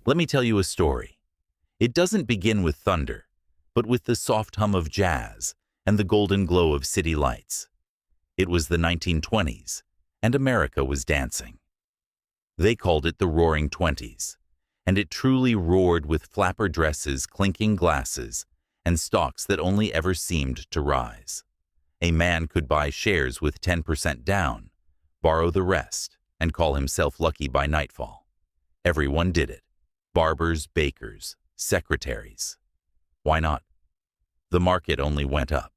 Let me tell you a story. It doesn't begin with thunder, but with the soft hum of jazz and the golden glow of city lights. It was the 1920s, and America was dancing. They called it the Roaring Twenties, and it truly roared with flapper dresses, clinking glasses, and stocks that only ever seemed to rise. A man could buy shares with 10% down, borrow the rest, and call himself lucky by nightfall. Everyone did it. Barbers, bakers, secretaries. Why not? The market only went up.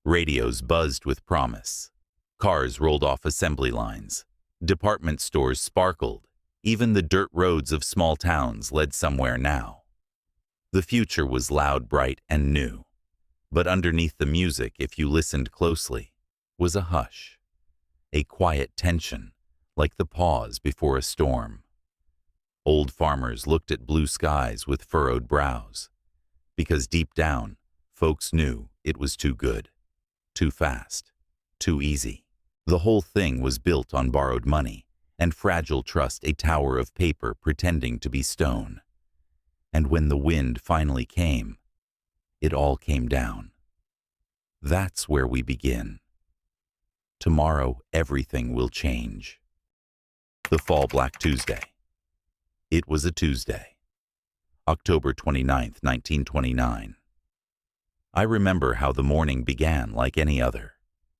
Radios buzzed with promise. Cars rolled off assembly lines. Department stores sparkled. Even the dirt roads of small towns led somewhere now. The future was loud, bright, and new. But underneath the music, if you listened closely, was a hush. A quiet tension, like the pause before a storm. Old farmers looked at blue skies with furrowed brows, because deep down, folks knew it was too good, too fast, too easy. The whole thing was built on borrowed money and fragile trust, a tower of paper pretending to be stone. And when the wind finally came, it all came down. That's where we begin. Tomorrow, everything will change. The Fall Black Tuesday. It was a Tuesday, October 29th, 1929. I remember how the morning began like any other.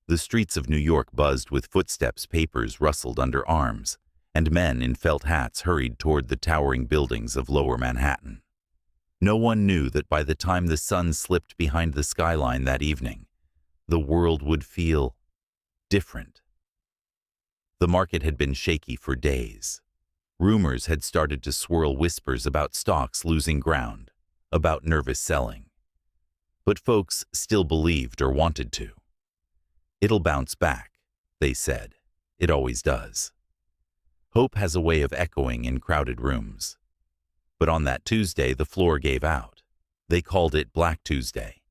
The streets of New York buzzed with footsteps, papers rustled under arms, and men in felt hats hurried toward the towering buildings of Lower Manhattan. No one knew that by the time the sun slipped behind the skyline that evening, the world would feel different. The market had been shaky for days. Rumors had started to swirl, whispers about stocks losing ground, about nervous selling. But folks still believed or wanted to. It'll bounce back, they said. It always does. Hope has a way of echoing in crowded rooms. But on that Tuesday, the floor gave out. They called it Black Tuesday,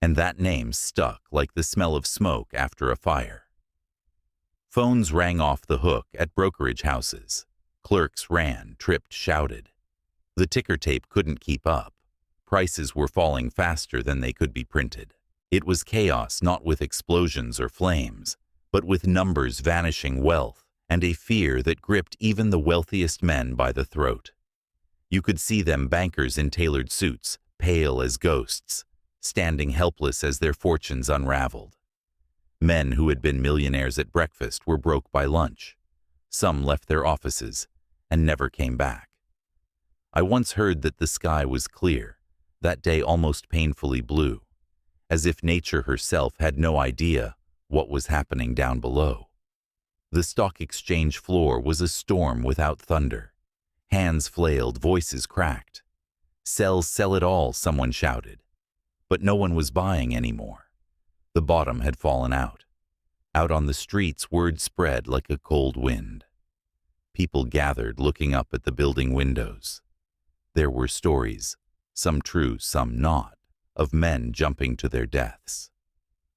and that name stuck like the smell of smoke after a fire. Phones rang off the hook at brokerage houses. Clerks ran, tripped, shouted. The ticker tape couldn't keep up. Prices were falling faster than they could be printed. It was chaos, not with explosions or flames, but with numbers, vanishing wealth, and a fear that gripped even the wealthiest men by the throat. You could see them, bankers in tailored suits, pale as ghosts, standing helpless as their fortunes unraveled. Men who had been millionaires at breakfast were broke by lunch. Some left their offices and never came back. I once heard that the sky was clear, that day almost painfully blue, as if nature herself had no idea what was happening down below. The stock exchange floor was a storm without thunder. Hands flailed, voices cracked. Sell, sell it all, someone shouted. But no one was buying anymore. The bottom had fallen out. Out on the streets, word spread like a cold wind. People gathered, looking up at the building windows. There were stories, some true, some not, of men jumping to their deaths.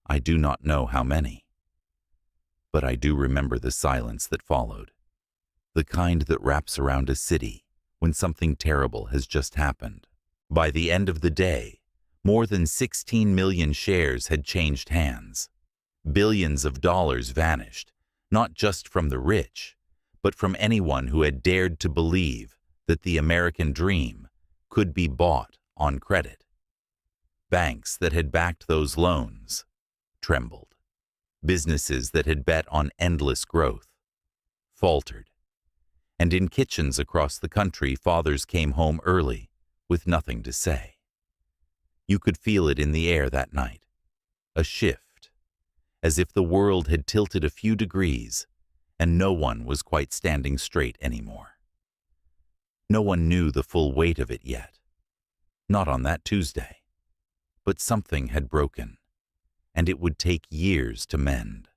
I do not know how many. But I do remember the silence that followed. The kind that wraps around a city when something terrible has just happened. By the end of the day, more than 16 million shares had changed hands. Billions of dollars vanished, not just from the rich, but from anyone who had dared to believe that the American dream could be bought on credit. Banks that had backed those loans trembled. Businesses that had bet on endless growth faltered. And in kitchens across the country, fathers came home early with nothing to say. You could feel it in the air that night, a shift, as if the world had tilted a few degrees and no one was quite standing straight anymore. No one knew the full weight of it yet, not on that Tuesday, but something had broken, and it would take years to mend.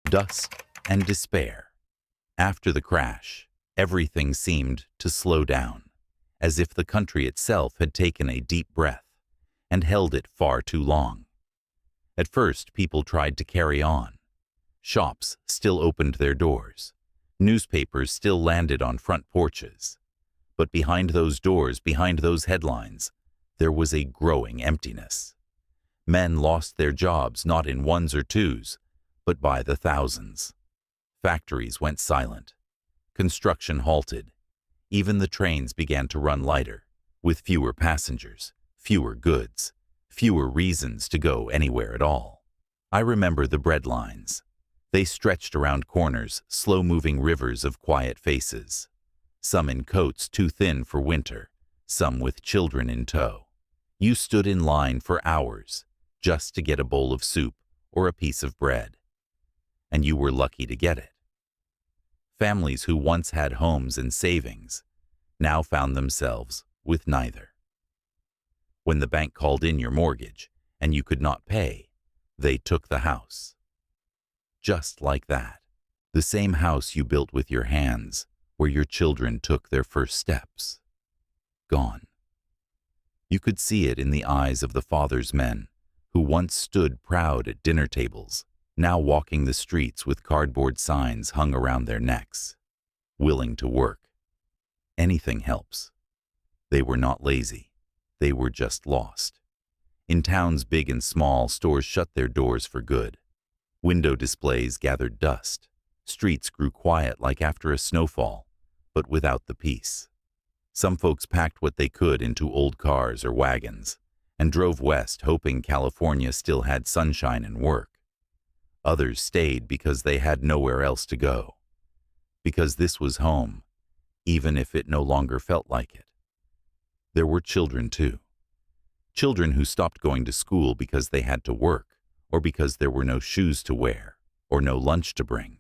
Dust and despair. After the crash, everything seemed to slow down, as if the country itself had taken a deep breath and held it far too long. At first, people tried to carry on. Shops still opened their doors. Newspapers still landed on front porches. But behind those doors, behind those headlines, there was a growing emptiness. Men lost their jobs not in ones or twos, but by the thousands. Factories went silent. Construction halted. Even the trains began to run lighter, with fewer passengers, fewer goods, fewer reasons to go anywhere at all. I remember the breadlines. They stretched around corners, slow-moving rivers of quiet faces. Some in coats too thin for winter, some with children in tow. You stood in line for hours, just to get a bowl of soup or a piece of bread. And you were lucky to get it. Families who once had homes and savings now found themselves with neither. When the bank called in your mortgage and you could not pay, they took the house. Just like that. The same house you built with your hands, where your children took their first steps. Gone. You could see it in the eyes of the father's men, who once stood proud at dinner tables, now walking the streets with cardboard signs hung around their necks, willing to work. Anything helps. They were not lazy. They were just lost. In towns big and small, stores shut their doors for good. Window displays gathered dust. Streets grew quiet like after a snowfall, but without the peace. Some folks packed what they could into old cars or wagons and drove west, hoping California still had sunshine and work. Others stayed because they had nowhere else to go, because this was home, even if it no longer felt like it. There were children too. Children who stopped going to school because they had to work, or because there were no shoes to wear, or no lunch to bring.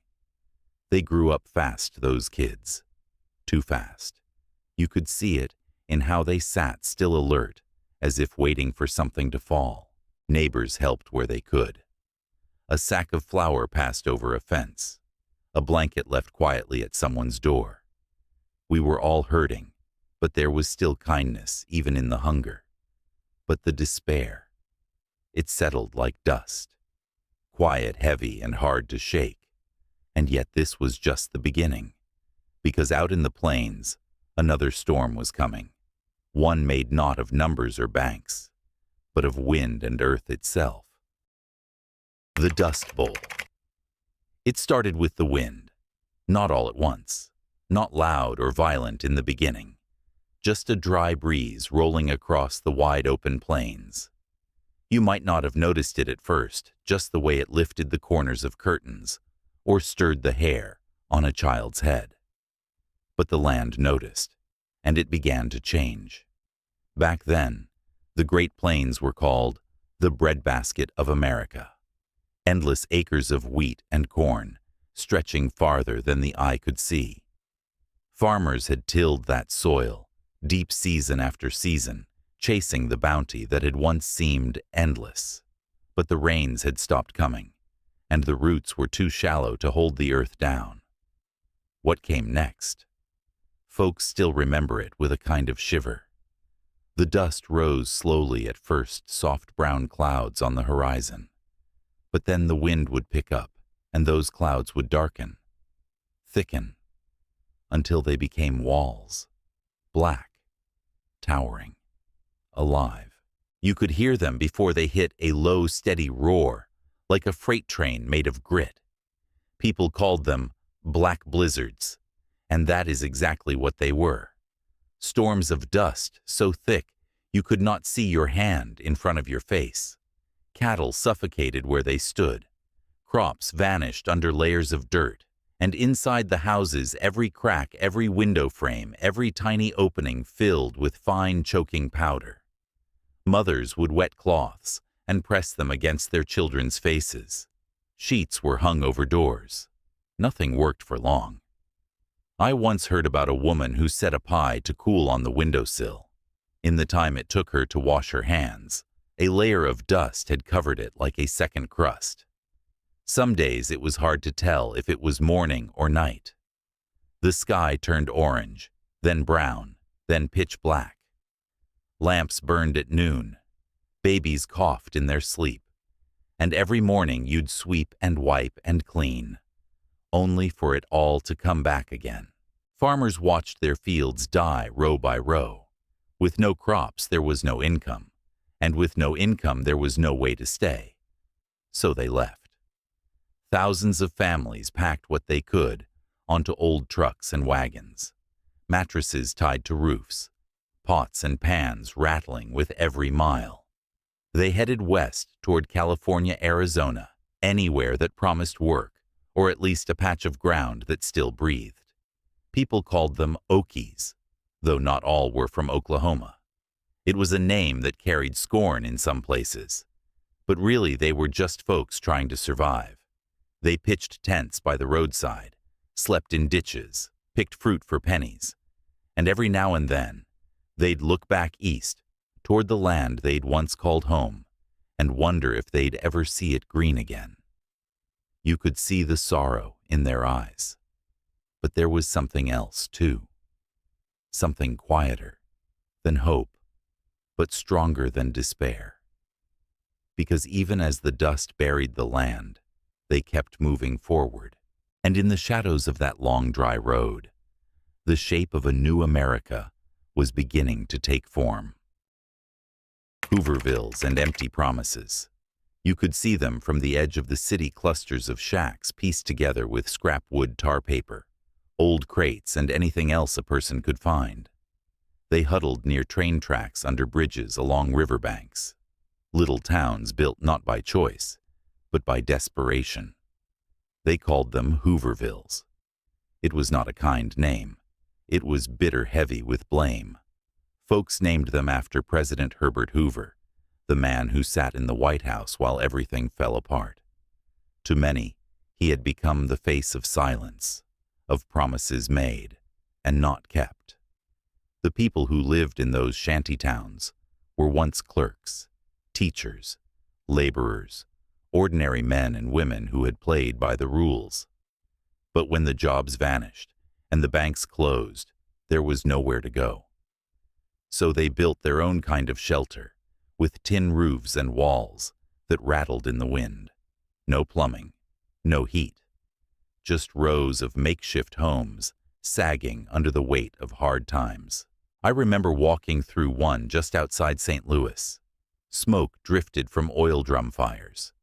They grew up fast, those kids. Too fast. You could see it in how they sat still alert, as if waiting for something to fall. Neighbors helped where they could. A sack of flour passed over a fence. A blanket left quietly at someone's door. We were all hurting, but there was still kindness, even in the hunger. But the despair, it settled like dust. Quiet, heavy, and hard to shake. And yet this was just the beginning. Because out in the plains, another storm was coming. One made not of numbers or banks, but of wind and earth itself. The Dust Bowl. It started with the wind, not all at once, not loud or violent in the beginning, just a dry breeze rolling across the wide-open plains. You might not have noticed it at first, just the way it lifted the corners of curtains or stirred the hair on a child's head. But the land noticed, and it began to change. Back then, the Great Plains were called the breadbasket of America. Endless acres of wheat and corn, stretching farther than the eye could see. Farmers had tilled that soil, deep season after season, chasing the bounty that had once seemed endless. But the rains had stopped coming, and the roots were too shallow to hold the earth down. What came next? Folks still remember it with a kind of shiver. The dust rose slowly at first, soft brown clouds on the horizon. But then the wind would pick up, and those clouds would darken, thicken, until they became walls, black, towering, alive. You could hear them before they hit a low, steady roar, like a freight train made of grit. People called them black blizzards, and that is exactly what they were. Storms of dust so thick you could not see your hand in front of your face. Cattle suffocated where they stood. Crops vanished under layers of dirt, and inside the houses every crack, every window frame, every tiny opening filled with fine choking powder. Mothers would wet cloths and press them against their children's faces. Sheets were hung over doors. Nothing worked for long. I once heard about a woman who set a pie to cool on the windowsill. In the time it took her to wash her hands, a layer of dust had covered it like a second crust. Some days it was hard to tell if it was morning or night. The sky turned orange, then brown, then pitch black. Lamps burned at noon. Babies coughed in their sleep. and every morning you'd sweep and wipe and clean, only for it all to come back again. Farmers watched their fields die row by row. With no crops, there was no income, and with no income, there was no way to stay. So they left. Thousands of families packed what they could onto old trucks and wagons, mattresses tied to roofs, pots and pans rattling with every mile. They headed west toward California, Arizona, anywhere that promised work, or at least a patch of ground that still breathed. People called them Okies, though not all were from Oklahoma. It was a name that carried scorn in some places, but really they were just folks trying to survive. They pitched tents by the roadside, slept in ditches, picked fruit for pennies, and every now and then, they'd look back east, toward the land they'd once called home, and wonder if they'd ever see it green again. You could see the sorrow in their eyes. But there was something else, too. Something quieter than hope, but stronger than despair. Because even as the dust buried the land, they kept moving forward, and in the shadows of that long, dry road, the shape of a new America was beginning to take form. Hoovervilles and empty promises. You could see them from the edge of the city, clusters of shacks pieced together with scrap wood, tar paper, old crates, and anything else a person could find. They huddled near train tracks, under bridges, along riverbanks. Little towns built not by choice, but by desperation. They called them Hoovervilles. It was not a kind name. It was bitter heavy with blame. Folks named them after President Herbert Hoover, the man who sat in the White House while everything fell apart. To many, he had become the face of silence, of promises made and not kept. The people who lived in those shanty towns were once clerks, teachers, laborers, ordinary men and women who had played by the rules. But when the jobs vanished and the banks closed, there was nowhere to go. So they built their own kind of shelter, with tin roofs and walls that rattled in the wind. No plumbing, no heat, just rows of makeshift homes sagging under the weight of hard times. I remember walking through one just outside St. Louis. Smoke drifted from oil drum fires.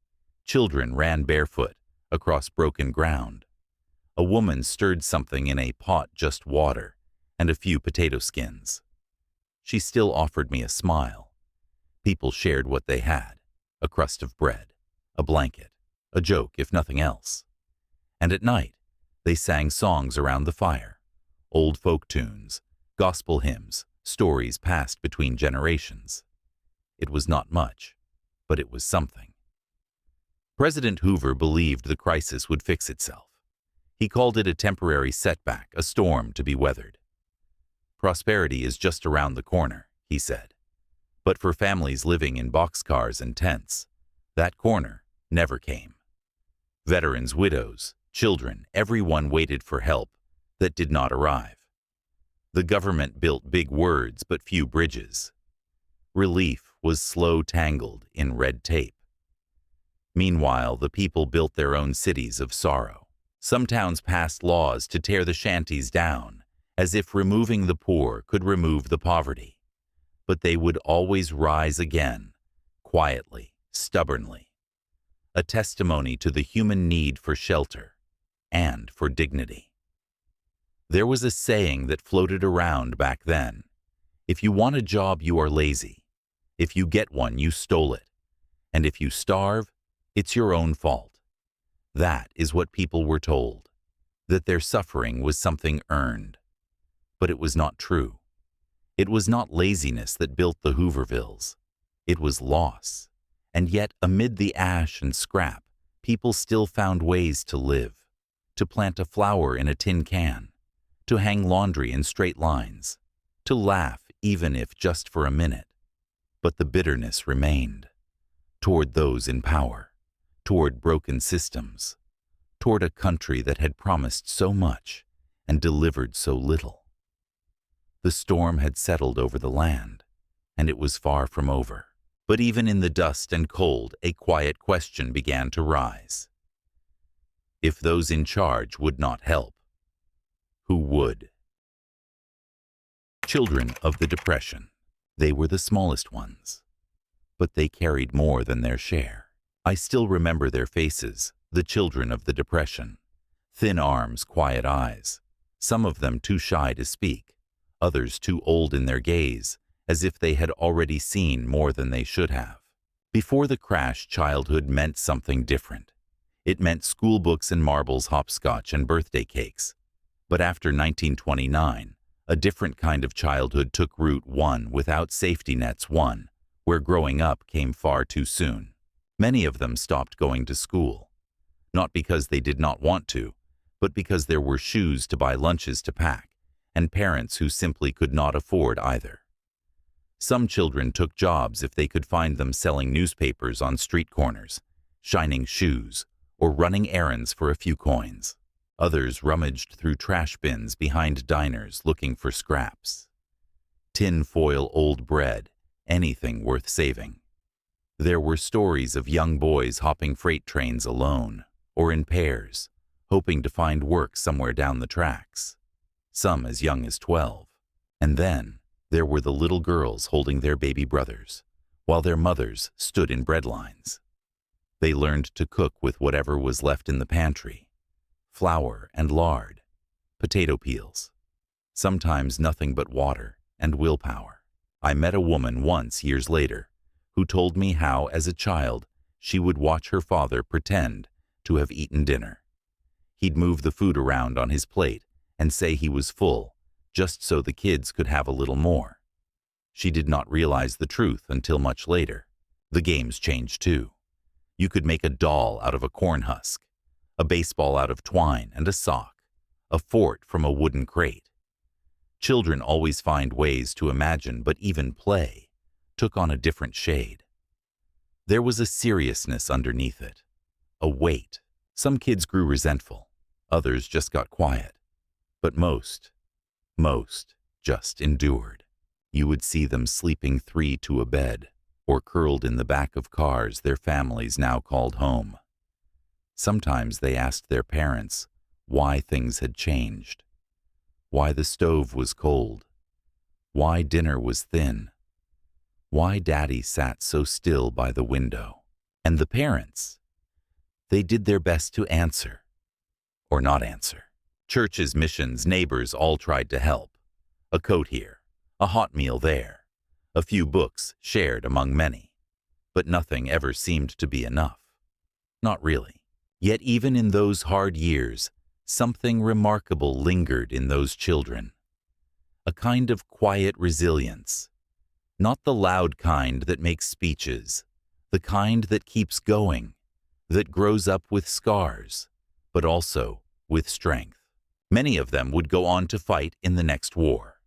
Children ran barefoot across broken ground. A woman stirred something in a pot, just water and a few potato skins. She still offered me a smile. People shared what they had, a crust of bread, a blanket, a joke, if nothing else. And at night, they sang songs around the fire, old folk tunes, gospel hymns, stories passed between generations. It was not much, but it was something. President Hoover believed the crisis would fix itself. He called it a temporary setback, a storm to be weathered. Prosperity is just around the corner, he said. But for families living in boxcars and tents, that corner never came. Veterans, widows, children, everyone waited for help that did not arrive. The government built big words but few bridges. Relief was slow, tangled in red tape. Meanwhile, the people built their own cities of sorrow. Some towns passed laws to tear the shanties down, as if removing the poor could remove the poverty. But they would always rise again, quietly, stubbornly. A testimony to the human need for shelter and for dignity. There was a saying that floated around back then. If you want a job, you are lazy. If you get one, you stole it. And if you starve, it's your own fault. That is what people were told, that their suffering was something earned. But it was not true. It was not laziness that built the Hoovervilles. It was loss. And yet, amid the ash and scrap, people still found ways to live, to plant a flower in a tin can, to hang laundry in straight lines, to laugh even if just for a minute. But the bitterness remained, toward those in power, toward broken systems, toward a country that had promised so much and delivered so little. The storm had settled over the land, and it was far from over. But even in the dust and cold, a quiet question began to rise. If those in charge would not help, who would? Children of the Depression. They were the smallest ones, but they carried more than their share. I still remember their faces, the children of the Depression. Thin arms, quiet eyes, some of them too shy to speak, others too old in their gaze, as if they had already seen more than they should have. Before the crash, childhood meant something different. It meant school books and marbles, hopscotch and birthday cakes. But after 1929, a different kind of childhood took root, one without safety nets, one where growing up came far too soon. Many of them stopped going to school, not because they did not want to, but because there were shoes to buy, lunches to pack, and parents who simply could not afford either. Some children took jobs if they could find them, selling newspapers on street corners, shining shoes, or running errands for a few coins. Others rummaged through trash bins behind diners looking for scraps. Tin foil, old bread, anything worth saving. There were stories of young boys hopping freight trains alone, or in pairs, hoping to find work somewhere down the tracks, some as young as 12. And then there were the little girls holding their baby brothers, while their mothers stood in breadlines. They learned to cook with whatever was left in the pantry, flour and lard, potato peels, sometimes nothing but water and willpower. I met a woman once, years later, who told me how, as a child, she would watch her father pretend to have eaten dinner. He'd move the food around on his plate and say he was full, just so the kids could have a little more. She did not realize the truth until much later. The games changed too. You could make a doll out of a corn husk, a baseball out of twine and a sock, a fort from a wooden crate. Children always find ways to imagine, but even play took on a different shade. There was a seriousness underneath it, a weight. Some kids grew resentful, others just got quiet, but most just endured. You would see them sleeping 3 to a bed, or curled in the back of cars their families now called home. Sometimes they asked their parents why things had changed, why the stove was cold, why dinner was thin, why Daddy sat so still by the window. And the parents, they did their best to answer, or not answer. Churches, missions, neighbors all tried to help. A coat here, a hot meal there, a few books shared among many. But nothing ever seemed to be enough. Not really. Yet even in those hard years, something remarkable lingered in those children. A kind of quiet resilience. Not the loud kind that makes speeches, the kind that keeps going, that grows up with scars, but also with strength. Many of them would go on to fight in the next war,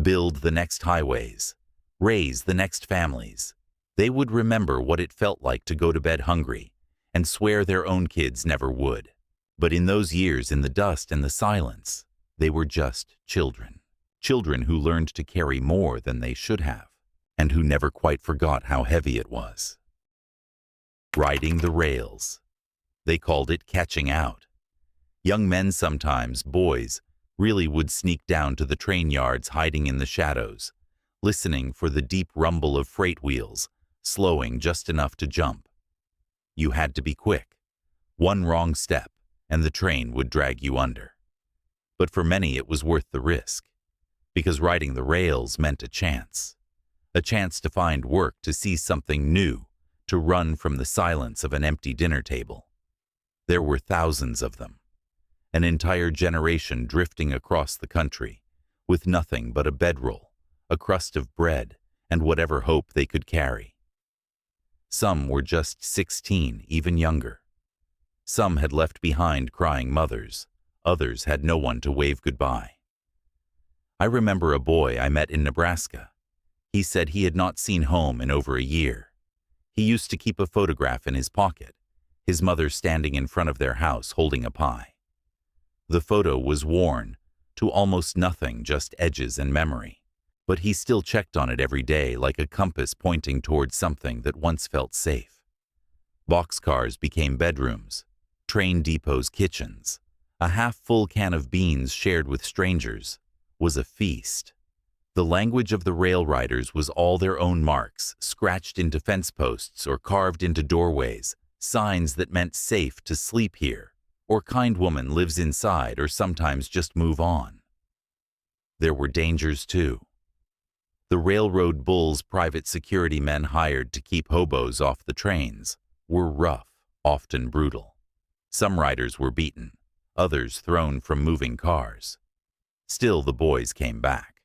build the next highways, raise the next families. They would remember what it felt like to go to bed hungry and swear their own kids never would. But in those years, in the dust and the silence, they were just children. Children who learned to carry more than they should have, and who never quite forgot how heavy it was. Riding the rails. They called it catching out. Young men, sometimes boys, really would sneak down to the train yards, hiding in the shadows, listening for the deep rumble of freight wheels, slowing just enough to jump. You had to be quick. One wrong step, and the train would drag you under. But for many it was worth the risk, because riding the rails meant a chance to find work, to see something new, to run from the silence of an empty dinner table. There were thousands of them, an entire generation drifting across the country, with nothing but a bedroll, a crust of bread, and whatever hope they could carry. Some were just 16, even younger. Some had left behind crying mothers, others had no one to wave goodbye. I remember a boy I met in Nebraska. He said he had not seen home in over a year. He used to keep a photograph in his pocket, his mother standing in front of their house holding a pie. The photo was worn to almost nothing, just edges and memory. But he still checked on it every day like a compass pointing towards something that once felt safe. Boxcars became bedrooms, train depots kitchens. A half-full can of beans shared with strangers was a feast. The language of the rail riders was all their own marks, scratched into fence posts or carved into doorways, signs that meant safe to sleep here, or kind woman lives inside, or sometimes just move on. There were dangers too. The railroad bulls private security men hired to keep hobos off the trains were rough, often brutal. Some riders were beaten, others thrown from moving cars. Still the boys came back,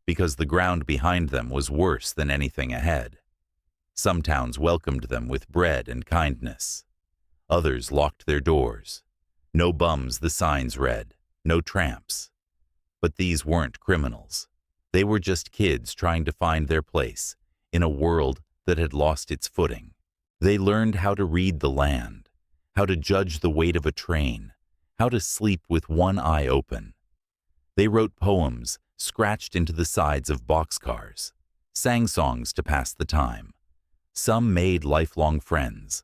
because the ground behind them was worse than anything ahead. Some towns welcomed them with bread and kindness. Others locked their doors. No bums, the signs read, no tramps. But these weren't criminals. They were just kids trying to find their place in a world that had lost its footing. They learned how to read the land, how to judge the weight of a train, how to sleep with one eye open. They wrote poems scratched into the sides of boxcars, sang songs to pass the time. Some made lifelong friends.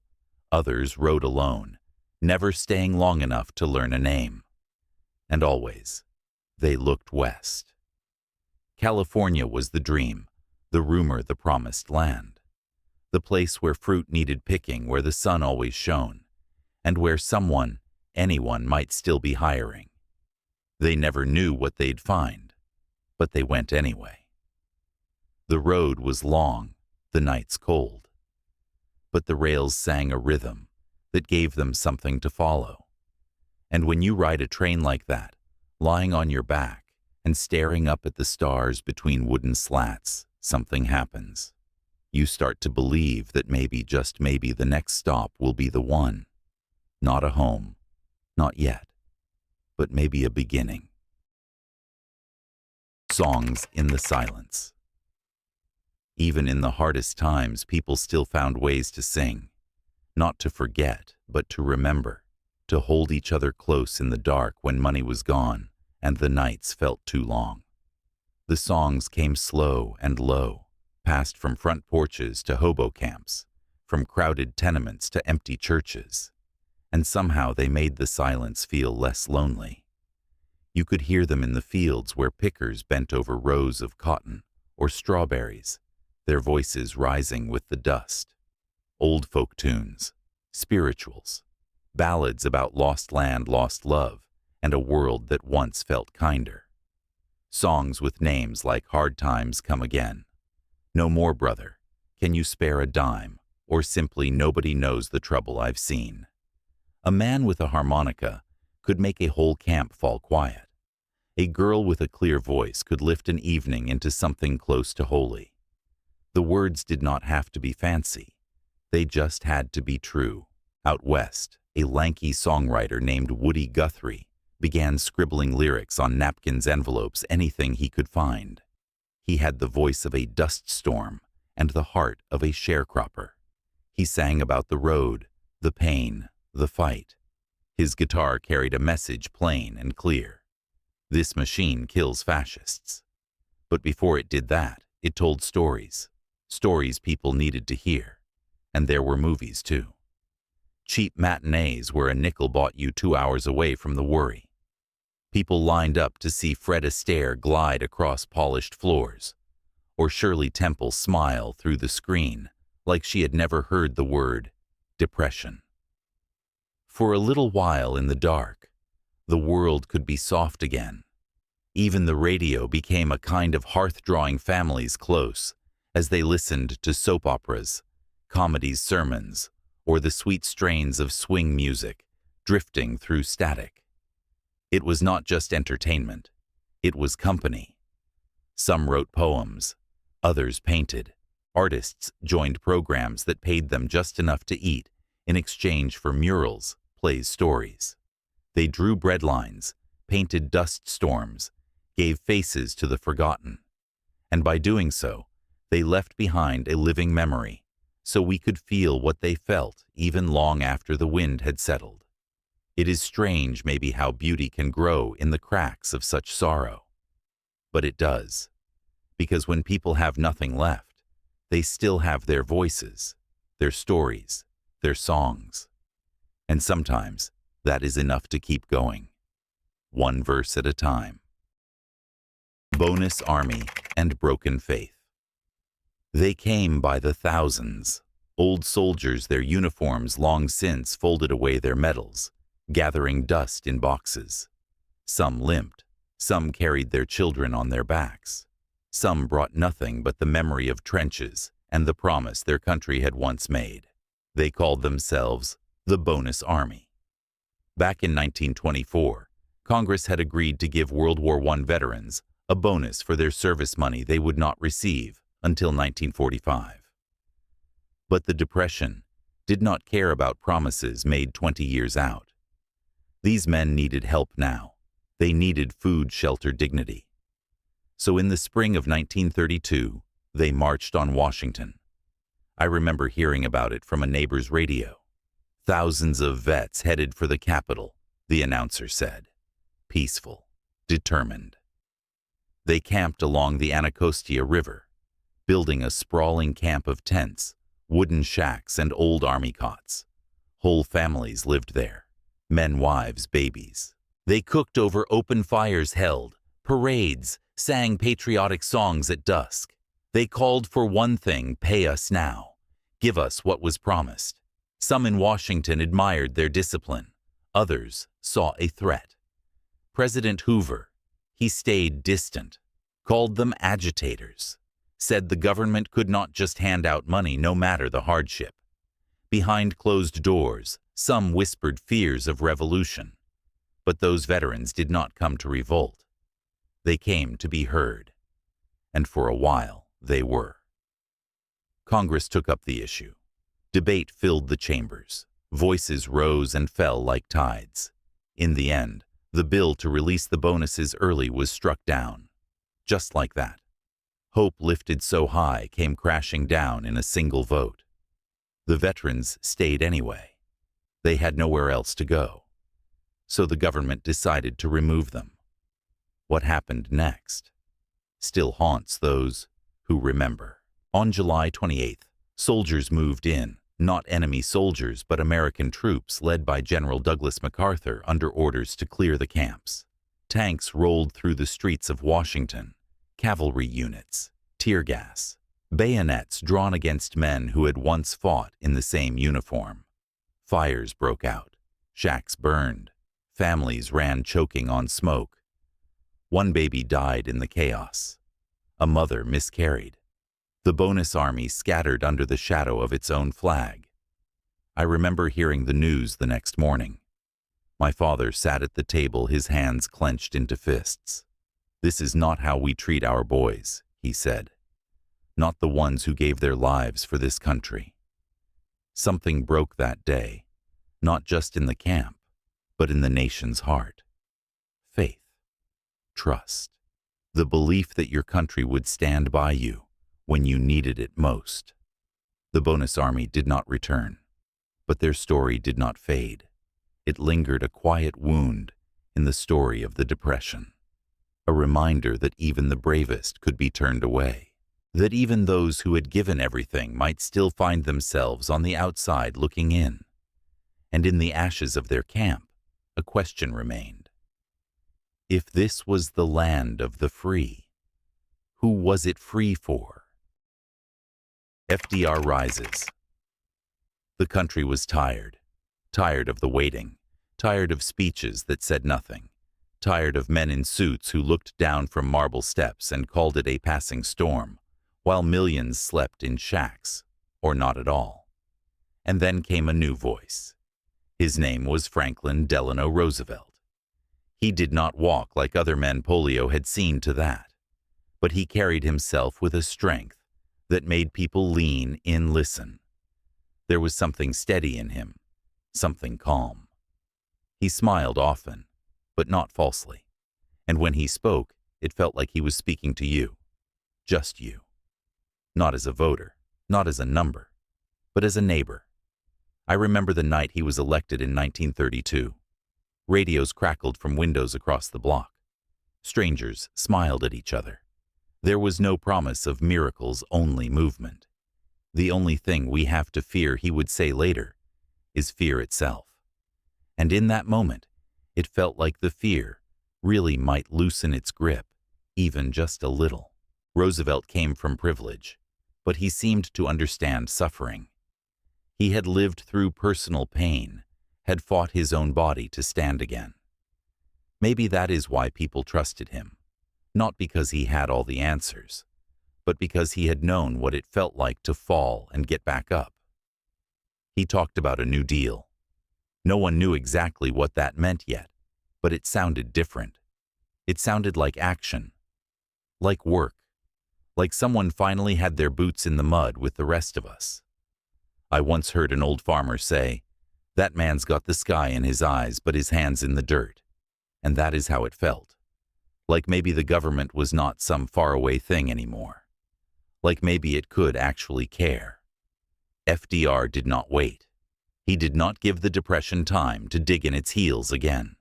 Others rode alone, never staying long enough to learn a name. And always, they looked west. California was the dream, the rumor, the promised land. The place where fruit needed picking, where the sun always shone, and where someone, anyone, might still be hiring. They never knew what they'd find, but they went anyway. The road was long, the nights cold. But the rails sang a rhythm that gave them something to follow. And when you ride a train like that, lying on your back and staring up at the stars between wooden slats, something happens. You start to believe that maybe, just maybe, the next stop will be the one. Not a home, not yet, but maybe a beginning. Songs in the silence. Even in the hardest times, people still found ways to sing. Not to forget, but to remember. To hold each other close in the dark when money was gone and the nights felt too long. The songs came slow and low, passed from front porches to hobo camps, from crowded tenements to empty churches. And somehow they made the silence feel less lonely. You could hear them in the fields where pickers bent over rows of cotton or strawberries, their voices rising with the dust. Old folk tunes, spirituals, ballads about lost land, lost love, and a world that once felt kinder. Songs with names like Hard Times Come Again, No More Brother, Can You Spare a Dime, or simply Nobody Knows the Trouble I've Seen. A man with a harmonica could make a whole camp fall quiet. A girl with a clear voice could lift an evening into something close to holy. The words did not have to be fancy. They just had to be true. Out west, a lanky songwriter named Woody Guthrie began scribbling lyrics on napkins, envelopes, anything he could find. He had the voice of a dust storm and the heart of a sharecropper. He sang about the road, the pain, the fight. His guitar carried a message plain and clear. This machine kills fascists. But before it did that, it told stories. Stories people needed to hear. And there were movies too. Cheap matinees where a nickel bought you 2 hours away from the worry. People lined up to see Fred Astaire glide across polished floors, or Shirley Temple smile through the screen like she had never heard the word depression. For a little while in the dark, the world could be soft again. Even the radio became a kind of hearth drawing families close as they listened to soap operas, comedies, sermons, or the sweet strains of swing music drifting through static. It was not just entertainment, it was company. Some wrote poems, others painted. Artists joined programs that paid them just enough to eat in exchange for murals, plays, stories. They drew breadlines, painted dust storms, gave faces to the forgotten. And by doing so, they left behind a living memory, so we could feel what they felt even long after the wind had settled. It is strange maybe how beauty can grow in the cracks of such sorrow. But it does. Because when people have nothing left, they still have their voices, their stories, their songs. And sometimes that is enough to keep going, one verse at a time. Bonus Army and Broken Faith. They came by the thousands. Old soldiers, their uniforms long since folded away their medals, gathering dust in boxes. Some limped, some carried their children on their backs. Some brought nothing but the memory of trenches and the promise their country had once made. They called themselves the Bonus Army. Back in 1924, Congress had agreed to give World War I veterans a bonus for their service money they would not receive until 1945. But the Depression did not care about promises made 20 years out. These men needed help now. They needed food, shelter, dignity. So in the spring of 1932, they marched on Washington. I remember hearing about it from a neighbor's radio. Thousands of vets headed for the Capitol, the announcer said. Peaceful, determined. They camped along the Anacostia River, building a sprawling camp of tents, wooden shacks, and old army cots. Whole families lived there, men, wives, babies. They cooked over open fires, held parades, sang patriotic songs at dusk. They called for one thing: pay us now. Give us what was promised. Some in Washington admired their discipline. Others saw a threat. President Hoover, he stayed distant, called them agitators, said the government could not just hand out money no matter the hardship. Behind closed doors, some whispered fears of revolution. But those veterans did not come to revolt. They came to be heard. And for a while, they were. Congress took up the issue. Debate filled the chambers. Voices rose and fell like tides. In the end, the bill to release the bonuses early was struck down. Just like that. Hope lifted so high came crashing down in a single vote. The veterans stayed anyway. They had nowhere else to go. So the government decided to remove them. What happened next still haunts those who remember. On July 28th, soldiers moved in, not enemy soldiers but American troops led by General Douglas MacArthur under orders to clear the camps. Tanks rolled through the streets of Washington, cavalry units, tear gas, bayonets drawn against men who had once fought in the same uniform. Fires broke out, shacks burned, families ran choking on smoke. One baby died in the chaos. A mother miscarried. The Bonus Army scattered under the shadow of its own flag. I remember hearing the news the next morning. My father sat at the table, his hands clenched into fists. "This is not how we treat our boys," he said. "Not the ones who gave their lives for this country." Something broke that day, not just in the camp, but in the nation's heart. Faith, trust, the belief that your country would stand by you when you needed it most. The Bonus Army did not return, but their story did not fade. It lingered, a quiet wound in the story of the Depression, a reminder that even the bravest could be turned away, that even those who had given everything might still find themselves on the outside looking in. And in the ashes of their camp, a question remained. If this was the land of the free, who was it free for? FDR Rises. The country was tired. Tired of the waiting. Tired of speeches that said nothing. Tired of men in suits who looked down from marble steps and called it a passing storm, while millions slept in shacks, or not at all. And then came a new voice. His name was Franklin Delano Roosevelt. He did not walk like other men polio had seen to that, but he carried himself with a strength that made people lean in, listen. There was something steady in him, something calm. He smiled often, but not falsely, and when he spoke, it felt like he was speaking to you, just you. Not as a voter, not as a number, but as a neighbor. I remember the night he was elected in 1932. Radios crackled from windows across the block. Strangers smiled at each other. There was no promise of miracles, only movement. The only thing we have to fear, he would say later, is fear itself. And in that moment, it felt like the fear really might loosen its grip, even just a little. Roosevelt came from privilege, but he seemed to understand suffering. He had lived through personal pain, had fought his own body to stand again. Maybe that is why people trusted him, not because he had all the answers, but because he had known what it felt like to fall and get back up. He talked about a New Deal. No one knew exactly what that meant yet, but it sounded different. It sounded like action, like work, like someone finally had their boots in the mud with the rest of us. I once heard an old farmer say, "That man's got the sky in his eyes but his hands in the dirt." And that is how it felt. Like maybe the government was not some faraway thing anymore. Like maybe it could actually care. FDR did not wait. He did not give the Depression time to dig in its heels again.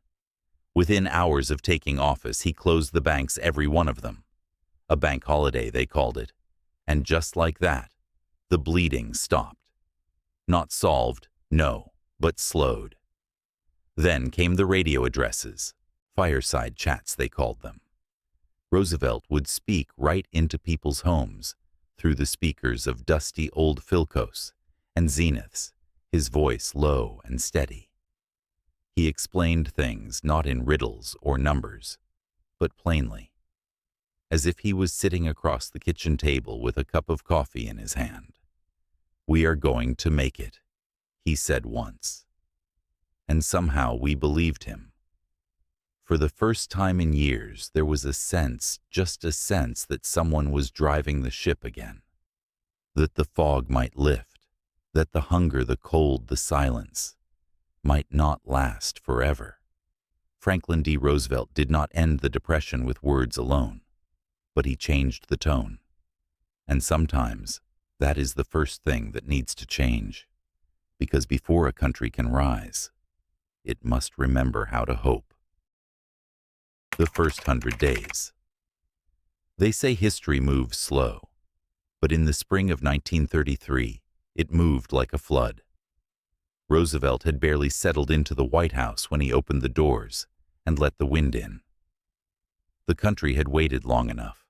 Within hours of taking office, he closed the banks, every one of them. A bank holiday, they called it. And just like that, the bleeding stopped. Not solved, no, but slowed. Then came the radio addresses, Fireside chats they called them. Roosevelt would speak right into people's homes, through the speakers of dusty old Philcos and Zeniths, his voice low and steady. He explained things not in riddles or numbers, but plainly, as if he was sitting across the kitchen table with a cup of coffee in his hand. "We are going to make it," he said once. And somehow we believed him. For the first time in years, there was a sense, just a sense, that someone was driving the ship again. That the fog might lift, that the hunger, the cold, the silence might not last forever. Franklin D. Roosevelt did not end the Depression with words alone, but he changed the tone. And sometimes that is the first thing that needs to change, because before a country can rise, it must remember how to hope. The first 100 days. They say history moves slow, but in the spring of 1933, it moved like a flood. Roosevelt had barely settled into the White House when he opened the doors and let the wind in. The country had waited long enough.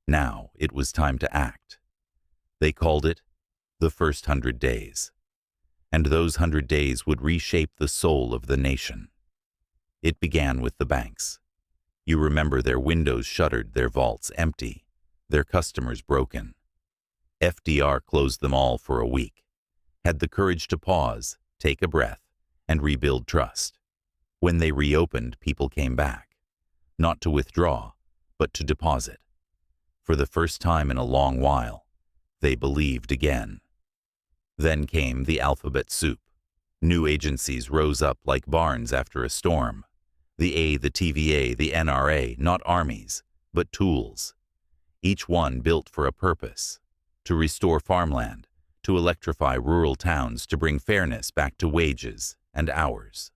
Now it was time to act. They called it the first 100 days. And those 100 days would reshape the soul of the nation. It began with the banks. You remember their windows shuttered, their vaults empty, their customers broken. FDR closed them all for a week, had the courage to pause, take a breath, and rebuild trust. When they reopened, people came back, not to withdraw, but to deposit. For the first time in a long while, they believed again. Then came the alphabet soup. New agencies rose up like barns after a storm. The A, the TVA, the NRA, not armies, but tools. Each one built for a purpose: to restore farmland, to electrify rural towns, to bring fairness back to wages and hours.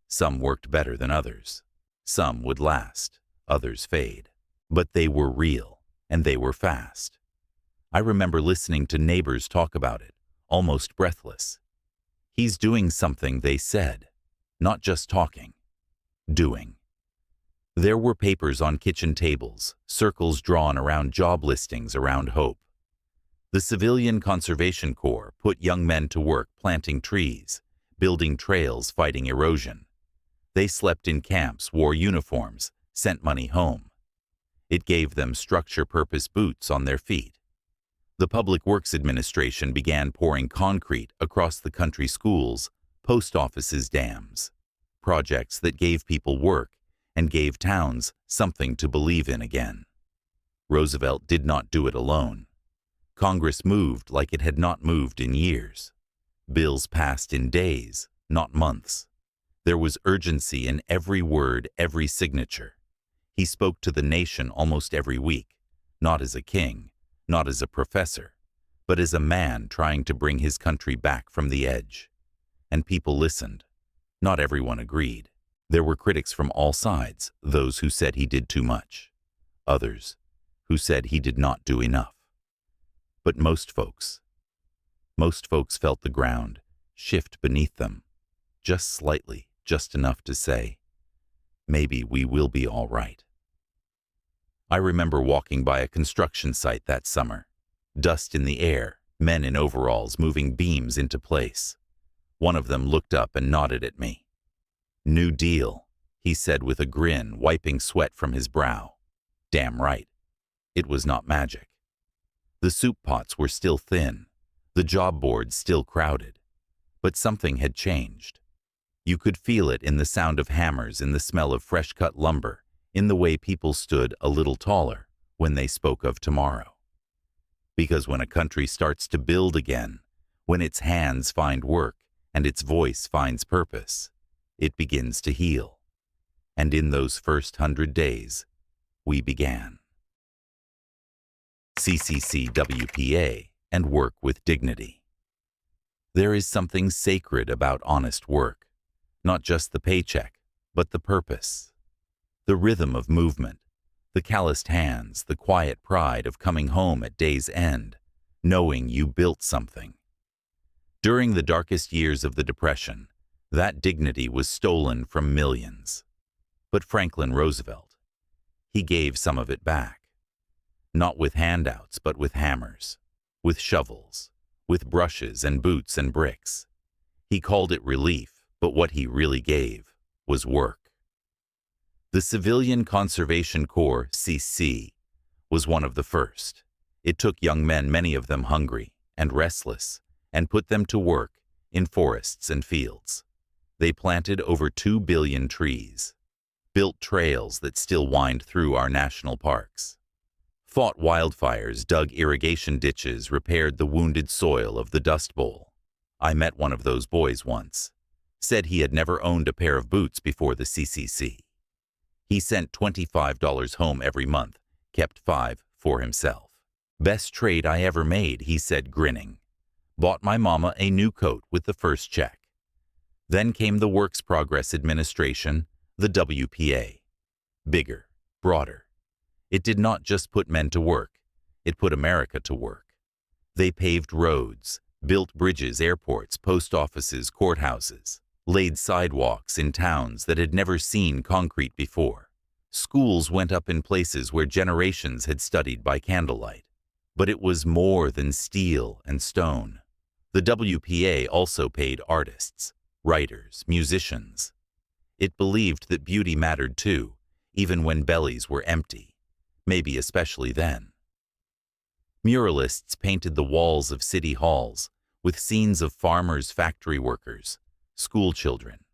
Some worked better than others. Some would last, others fade. But they were real, and they were fast. I remember listening to neighbors talk about it, almost breathless. He's doing something, they said, not just talking. Doing. There were papers on kitchen tables, circles drawn around job listings, around hope. The Civilian Conservation Corps put young men to work planting trees, building trails, fighting erosion. They slept in camps, wore uniforms, sent money home. It gave them structure, purpose, boots on their feet. The Public Works Administration began pouring concrete across the country: schools, post offices, dams. Projects that gave people work and gave towns something to believe in again. Roosevelt did not do it alone. Congress moved like it had not moved in years. Bills passed in days, not months. There was urgency in every word, every signature. He spoke to the nation almost every week, not as a king, not as a professor, but as a man trying to bring his country back from the edge. And people listened. Not everyone agreed. There were critics from all sides, those who said he did too much, others who said he did not do enough. But most folks felt the ground shift beneath them, just slightly, just enough to say, maybe we will be all right. I remember walking by a construction site that summer. Dust in the air, men in overalls moving beams into place. One of them looked up and nodded at me. "New Deal," he said with a grin, wiping sweat from his brow. Damn right. It was not magic. The soup pots were still thin, the job boards still crowded, but something had changed. You could feel it in the sound of hammers, in the smell of fresh-cut lumber, in the way people stood a little taller when they spoke of tomorrow. Because when a country starts to build again, when its hands find work and its voice finds purpose, it begins to heal. And in those first 100 days, we began. CCCWPA and work with dignity. There is something sacred about honest work, not just the paycheck, but the purpose. The rhythm of movement, the calloused hands, the quiet pride of coming home at day's end, knowing you built something. During the darkest years of the Depression, that dignity was stolen from millions. But Franklin Roosevelt, he gave some of it back. Not with handouts, but with hammers, with shovels, with brushes and boots and bricks. He called it relief, but what he really gave was work. The Civilian Conservation Corps, CC, was one of the first. It took young men, many of them hungry and restless, and put them to work in forests and fields. They planted over 2 billion trees, built trails that still wind through our national parks, fought wildfires, dug irrigation ditches, repaired the wounded soil of the Dust Bowl. I met one of those boys once. Said he had never owned a pair of boots before the CCC. He sent $25 home every month, kept $5 for himself. "Best trade I ever made," he said, grinning. "Bought my mama a new coat with the first check." Then came the Works Progress Administration, the WPA. Bigger, broader. It did not just put men to work, it put America to work. They paved roads, built bridges, airports, post offices, courthouses, laid sidewalks in towns that had never seen concrete before. Schools went up in places where generations had studied by candlelight. But it was more than steel and stone. The WPA also paid artists, writers, musicians. It believed that beauty mattered too, even when bellies were empty. Maybe especially then. Muralists painted the walls of city halls with scenes of farmers, factory workers, school children.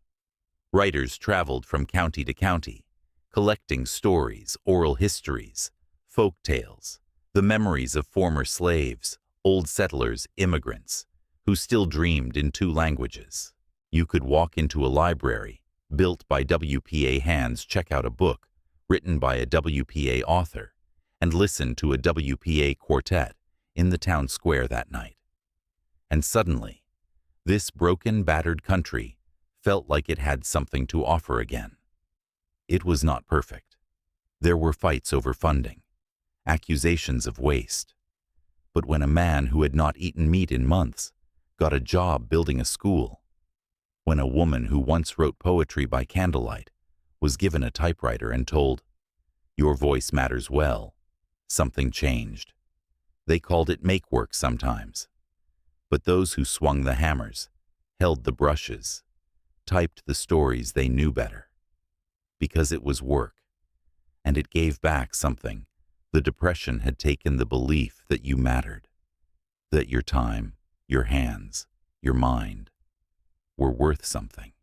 Writers traveled from county to county, collecting stories, oral histories, folk tales, the memories of former slaves, old settlers, immigrants, who still dreamed in 2 languages. You could walk into a library, built by WPA hands, check out a book, written by a WPA author, and listen to a WPA quartet in the town square that night. And suddenly, this broken, battered country felt like it had something to offer again. It was not perfect. There were fights over funding, accusations of waste. But when a man who had not eaten meat in months got a job building a school, when a woman who once wrote poetry by candlelight was given a typewriter and told, "Your voice matters well," something changed. They called it make work sometimes. But those who swung the hammers, held the brushes, typed the stories they knew better. Because it was work, and it gave back something. The Depression had taken the belief that you mattered, that your time, your hands, your mind were worth something.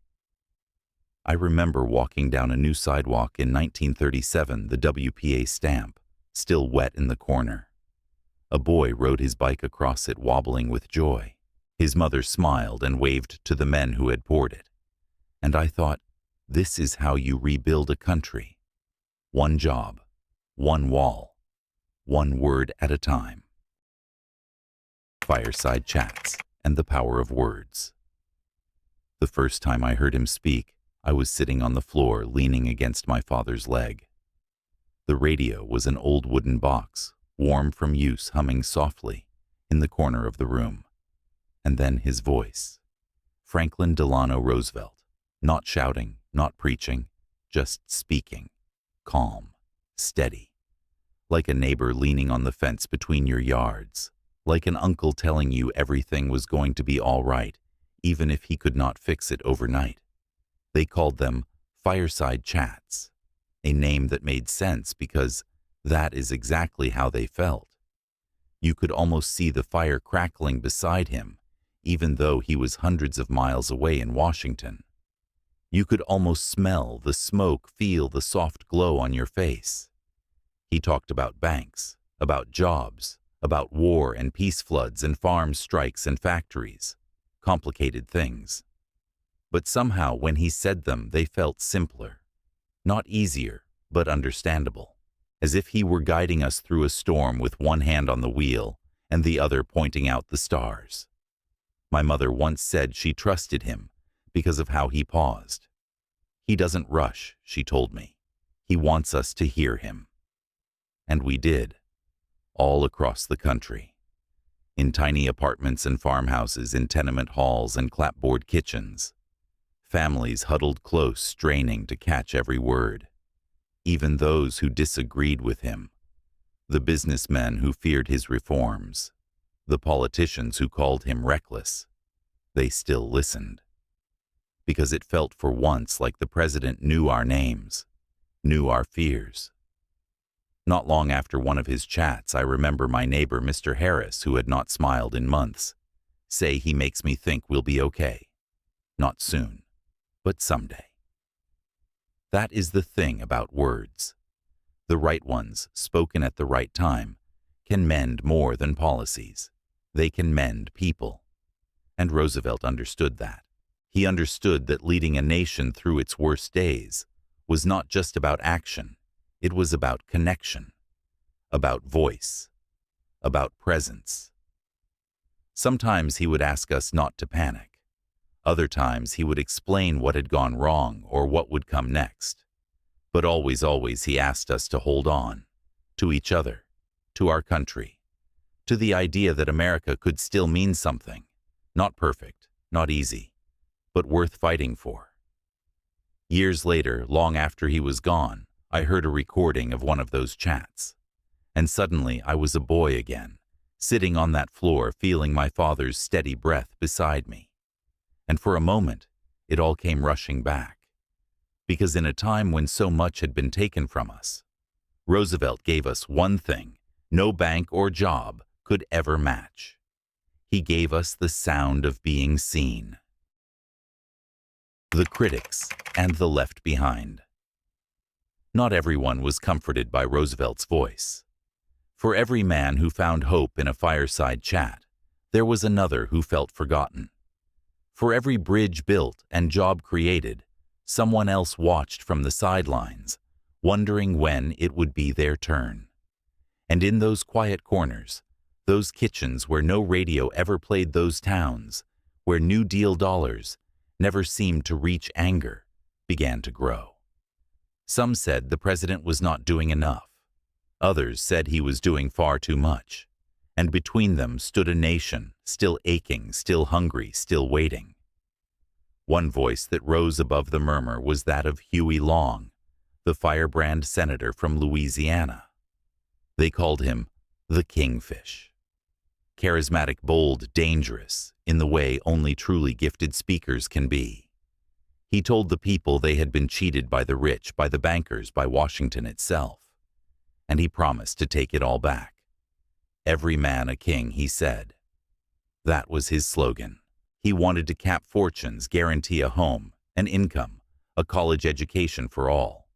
I remember walking down a new sidewalk in 1937, the WPA stamp, still wet in the corner. A boy rode his bike across it, wobbling with joy. His mother smiled and waved to the men who had poured it. And I thought, this is how you rebuild a country. One job, one wall, one word at a time. Fireside chats and the power of words. The first time I heard him speak, I was sitting on the floor, leaning against my father's leg. The radio was an old wooden box, warm from use, humming softly in the corner of the room. And then his voice. Franklin Delano Roosevelt, not shouting, not preaching, just speaking, calm, steady, like a neighbor leaning on the fence between your yards, like an uncle telling you everything was going to be all right, even if he could not fix it overnight. They called them Fireside Chats, a name that made sense because that is exactly how they felt. You could almost see the fire crackling beside him, even though he was hundreds of miles away in Washington. You could almost smell the smoke, feel the soft glow on your face. He talked about banks, about jobs, about war and peace floods and farm strikes and factories, complicated things. But somehow when he said them, they felt simpler, not easier, but understandable, as if he were guiding us through a storm with one hand on the wheel and the other pointing out the stars. My mother once said she trusted him because of how he paused. He doesn't rush, she told me. He wants us to hear him. And we did, all across the country. In tiny apartments and farmhouses, in tenement halls and clapboard kitchens. Families huddled close, straining to catch every word. Even those who disagreed with him. The businessmen who feared his reforms. The politicians who called him reckless. They still listened. Because it felt for once like the president knew our names, knew our fears. Not long after one of his chats, I remember my neighbor, Mr. Harris, who had not smiled in months, say he makes me think we'll be okay. Not soon, but someday. That is the thing about words. The right ones, spoken at the right time, can mend more than policies. They can mend people. And Roosevelt understood that. He understood that leading a nation through its worst days was not just about action. It was about connection, about voice, about presence. Sometimes he would ask us not to panic. Other times he would explain what had gone wrong or what would come next. But always, always he asked us to hold on, to each other, to our country, to the idea that America could still mean something, not perfect, not easy, but worth fighting for. Years later, long after he was gone, I heard a recording of one of those chats. And suddenly I was a boy again, sitting on that floor feeling my father's steady breath beside me. And for a moment, it all came rushing back. Because in a time when so much had been taken from us, Roosevelt gave us one thing no bank or job could ever match. He gave us the sound of being seen. The critics and the left behind. Not everyone was comforted by Roosevelt's voice. For every man who found hope in a fireside chat, there was another who felt forgotten. For every bridge built and job created, someone else watched from the sidelines, wondering when it would be their turn. And in those quiet corners, those kitchens where no radio ever played those towns, where New Deal dollars never seemed to reach anger, began to grow. Some said the president was not doing enough. Others said he was doing far too much. And between them stood a nation, still aching, still hungry, still waiting. One voice that rose above the murmur was that of Huey Long, the firebrand senator from Louisiana. They called him the Kingfish. Charismatic, bold, dangerous, in the way only truly gifted speakers can be. He told the people they had been cheated by the rich, by the bankers, by Washington itself. And he promised to take it all back. Every man a king, he said. That was his slogan. He wanted to cap fortunes, guarantee a home, an income, a college education for all.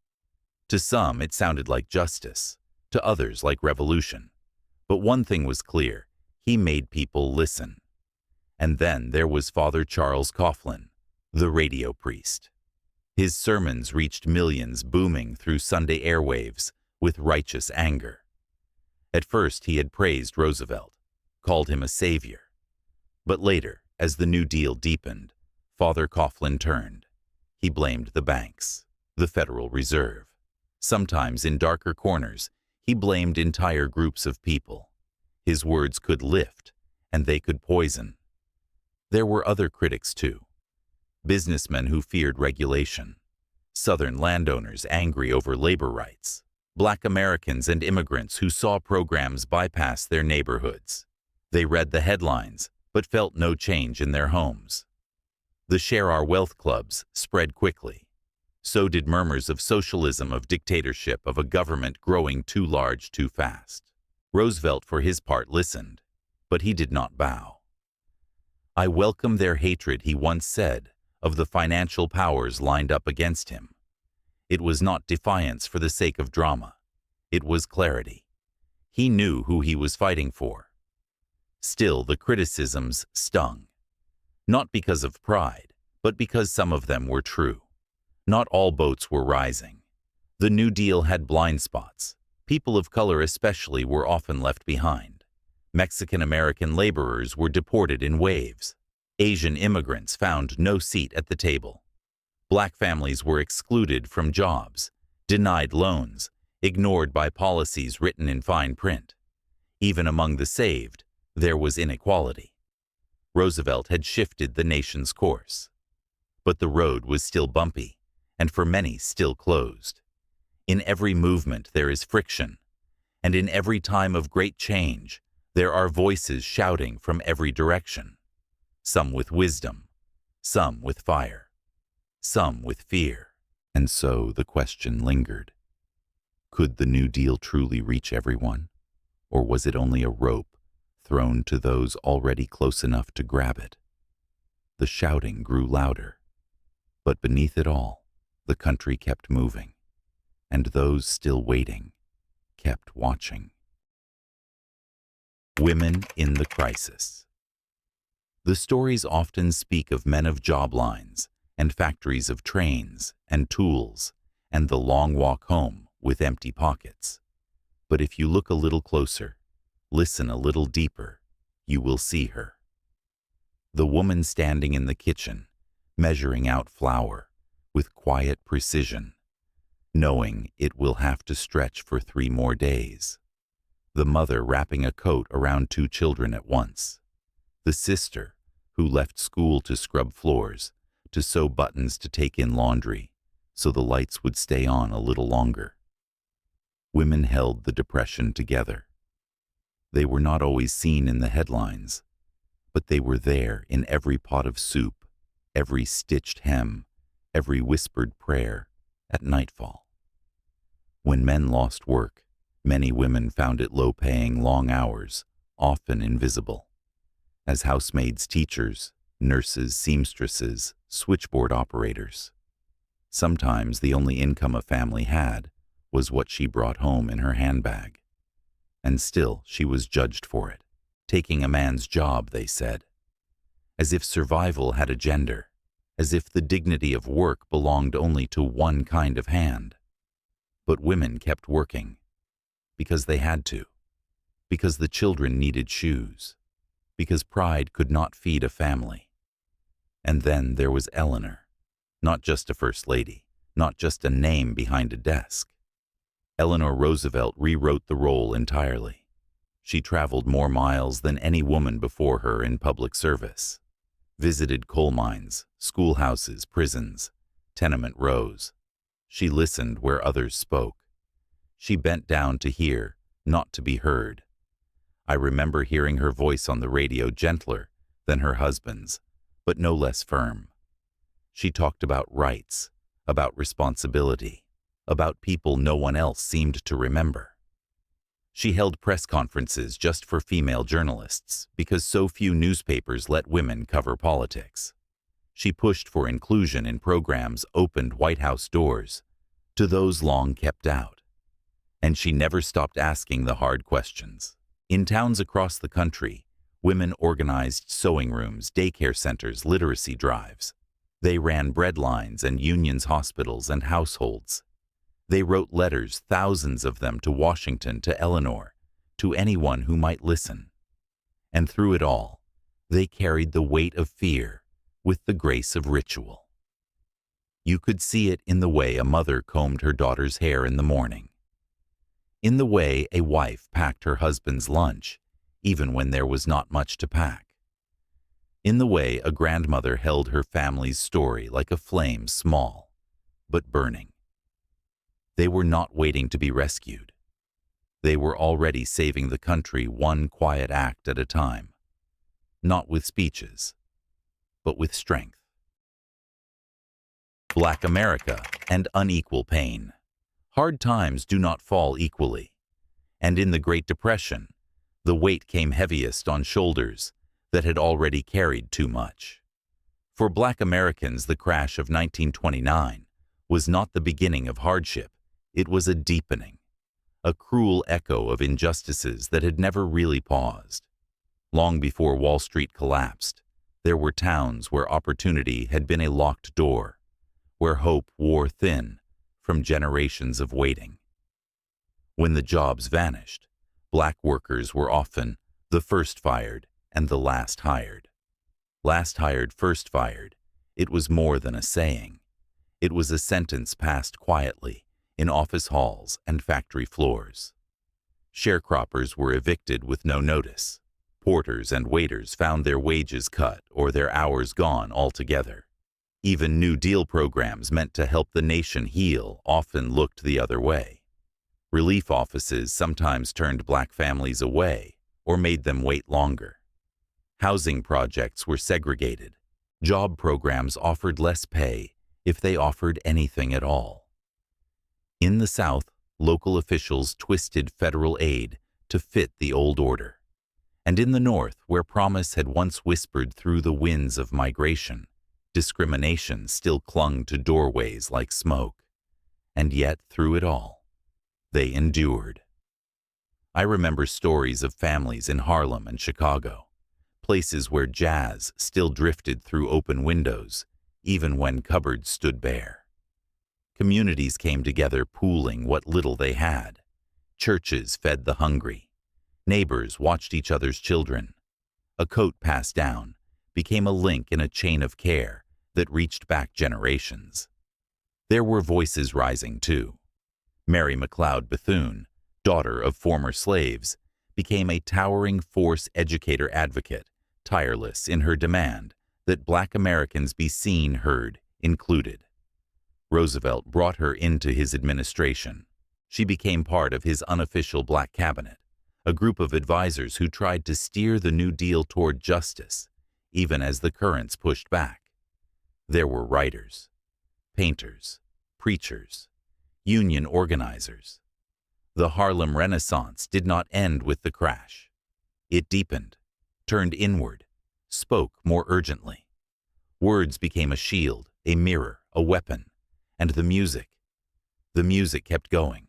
To some, it sounded like justice. To others, like revolution. But one thing was clear. He made people listen. And then there was Father Charles Coughlin, the radio priest. His sermons reached millions, booming through Sunday airwaves with righteous anger. At first he had praised Roosevelt, called him a savior. But later, as the New Deal deepened, Father Coughlin turned. He blamed the banks, the Federal Reserve, Sometimes in darker corners, he blamed entire groups of people. His words could lift, and they could poison. There were other critics too. Businessmen who feared regulation, Southern landowners angry over labor rights, Black Americans and immigrants who saw programs bypass their neighborhoods. They read the headlines, but felt no change in their homes. The Share Our Wealth clubs spread quickly. So did murmurs of socialism, of dictatorship, of a government growing too large too fast. Roosevelt, for his part, listened, but he did not bow. "I welcome their hatred," he once said, of the financial powers lined up against him. It was not defiance for the sake of drama. It was clarity. He knew who he was fighting for. Still, the criticisms stung. Not because of pride, but because some of them were true. Not all boats were rising. The New Deal had blind spots. People of color especially were often left behind. Mexican-American laborers were deported in waves. Asian immigrants found no seat at the table. Black families were excluded from jobs, denied loans, ignored by policies written in fine print. Even among the saved, there was inequality. Roosevelt had shifted the nation's course. But the road was still bumpy, and for many still closed. In every movement there is friction, and in every time of great change, there are voices shouting from every direction. Some with wisdom, some with fire, some with fear. And so the question lingered. Could the New Deal truly reach everyone? Or was it only a rope thrown to those already close enough to grab it? The shouting grew louder. But beneath it all, the country kept moving. And those still waiting kept watching. Women in the crisis. The stories often speak of men of job lines and factories of trains and tools and the long walk home with empty pockets. But if you look a little closer, listen a little deeper, you will see her. The woman standing in the kitchen, measuring out flour with quiet precision, knowing it will have to stretch for 3 more days. The mother wrapping a coat around 2 children at once. The sister who left school to scrub floors, to sew buttons, to take in laundry, so the lights would stay on a little longer. Women held the depression together. They were not always seen in the headlines, but they were there in every pot of soup, every stitched hem, every whispered prayer at nightfall. When men lost work, many women found it low-paying, long hours, often invisible. As housemaids, teachers, nurses, seamstresses, switchboard operators. Sometimes the only income a family had was what she brought home in her handbag. And still she was judged for it. Taking a man's job, they said. As if survival had a gender. As if the dignity of work belonged only to one kind of hand. But women kept working. Because they had to. Because the children needed shoes. Because pride could not feed a family. And then there was Eleanor. Not just a first lady. Not just a name behind a desk. Eleanor Roosevelt rewrote the role entirely. She traveled more miles than any woman before her in public service. Visited coal mines, schoolhouses, prisons, tenement rows. She listened where others spoke. She bent down to hear, not to be heard. I remember hearing her voice on the radio, gentler than her husband's, but no less firm. She talked about rights, about responsibility, about people no one else seemed to remember. She held press conferences just for female journalists because so few newspapers let women cover politics. She pushed for inclusion in programs, opened White House doors to those long kept out. And she never stopped asking the hard questions. In towns across the country, women organized sewing rooms, daycare centers, literacy drives. They ran breadlines and unions, hospitals and households. They wrote letters, thousands of them, to Washington, to Eleanor, to anyone who might listen. And through it all, they carried the weight of fear with the grace of ritual. You could see it in the way a mother combed her daughter's hair in the morning, in the way a wife packed her husband's lunch, even when there was not much to pack, in the way a grandmother held her family's story like a flame, small but burning. They were not waiting to be rescued. They were already saving the country one quiet act at a time, not with speeches, but with strength. Black America and unequal pain. Hard times do not fall equally, and in the Great Depression, the weight came heaviest on shoulders that had already carried too much. For Black Americans, the crash of 1929 was not the beginning of hardship, it was a deepening, a cruel echo of injustices that had never really paused. Long before Wall Street collapsed, there were towns where opportunity had been a locked door, where hope wore thin from generations of waiting. When the jobs vanished, Black workers were often the first fired and the last hired. Last hired, first fired. It was more than a saying. It was a sentence passed quietly in office halls and factory floors. Sharecroppers were evicted with no notice. Porters and waiters found their wages cut or their hours gone altogether. Even New Deal programs meant to help the nation heal often looked the other way. Relief offices sometimes turned Black families away or made them wait longer. Housing projects were segregated. Job programs offered less pay if they offered anything at all. In the South, local officials twisted federal aid to fit the old order. And in the North, where promise had once whispered through the winds of migration, discrimination still clung to doorways like smoke. And yet, through it all, they endured. I remember stories of families in Harlem and Chicago, places where jazz still drifted through open windows, even when cupboards stood bare. Communities came together pooling what little they had. Churches fed the hungry. Neighbors watched each other's children. A coat passed down became a link in a chain of care that reached back generations. There were voices rising, too. Mary McLeod Bethune, daughter of former slaves, became a towering force educator advocate, tireless in her demand that Black Americans be seen, heard, included. Roosevelt brought her into his administration. She became part of his unofficial Black cabinet, a group of advisors who tried to steer the New Deal toward justice, even as the currents pushed back. There were writers, painters, preachers, union organizers. The Harlem Renaissance did not end with the crash. It deepened, turned inward, spoke more urgently. Words became a shield, a mirror, a weapon, and the music kept going.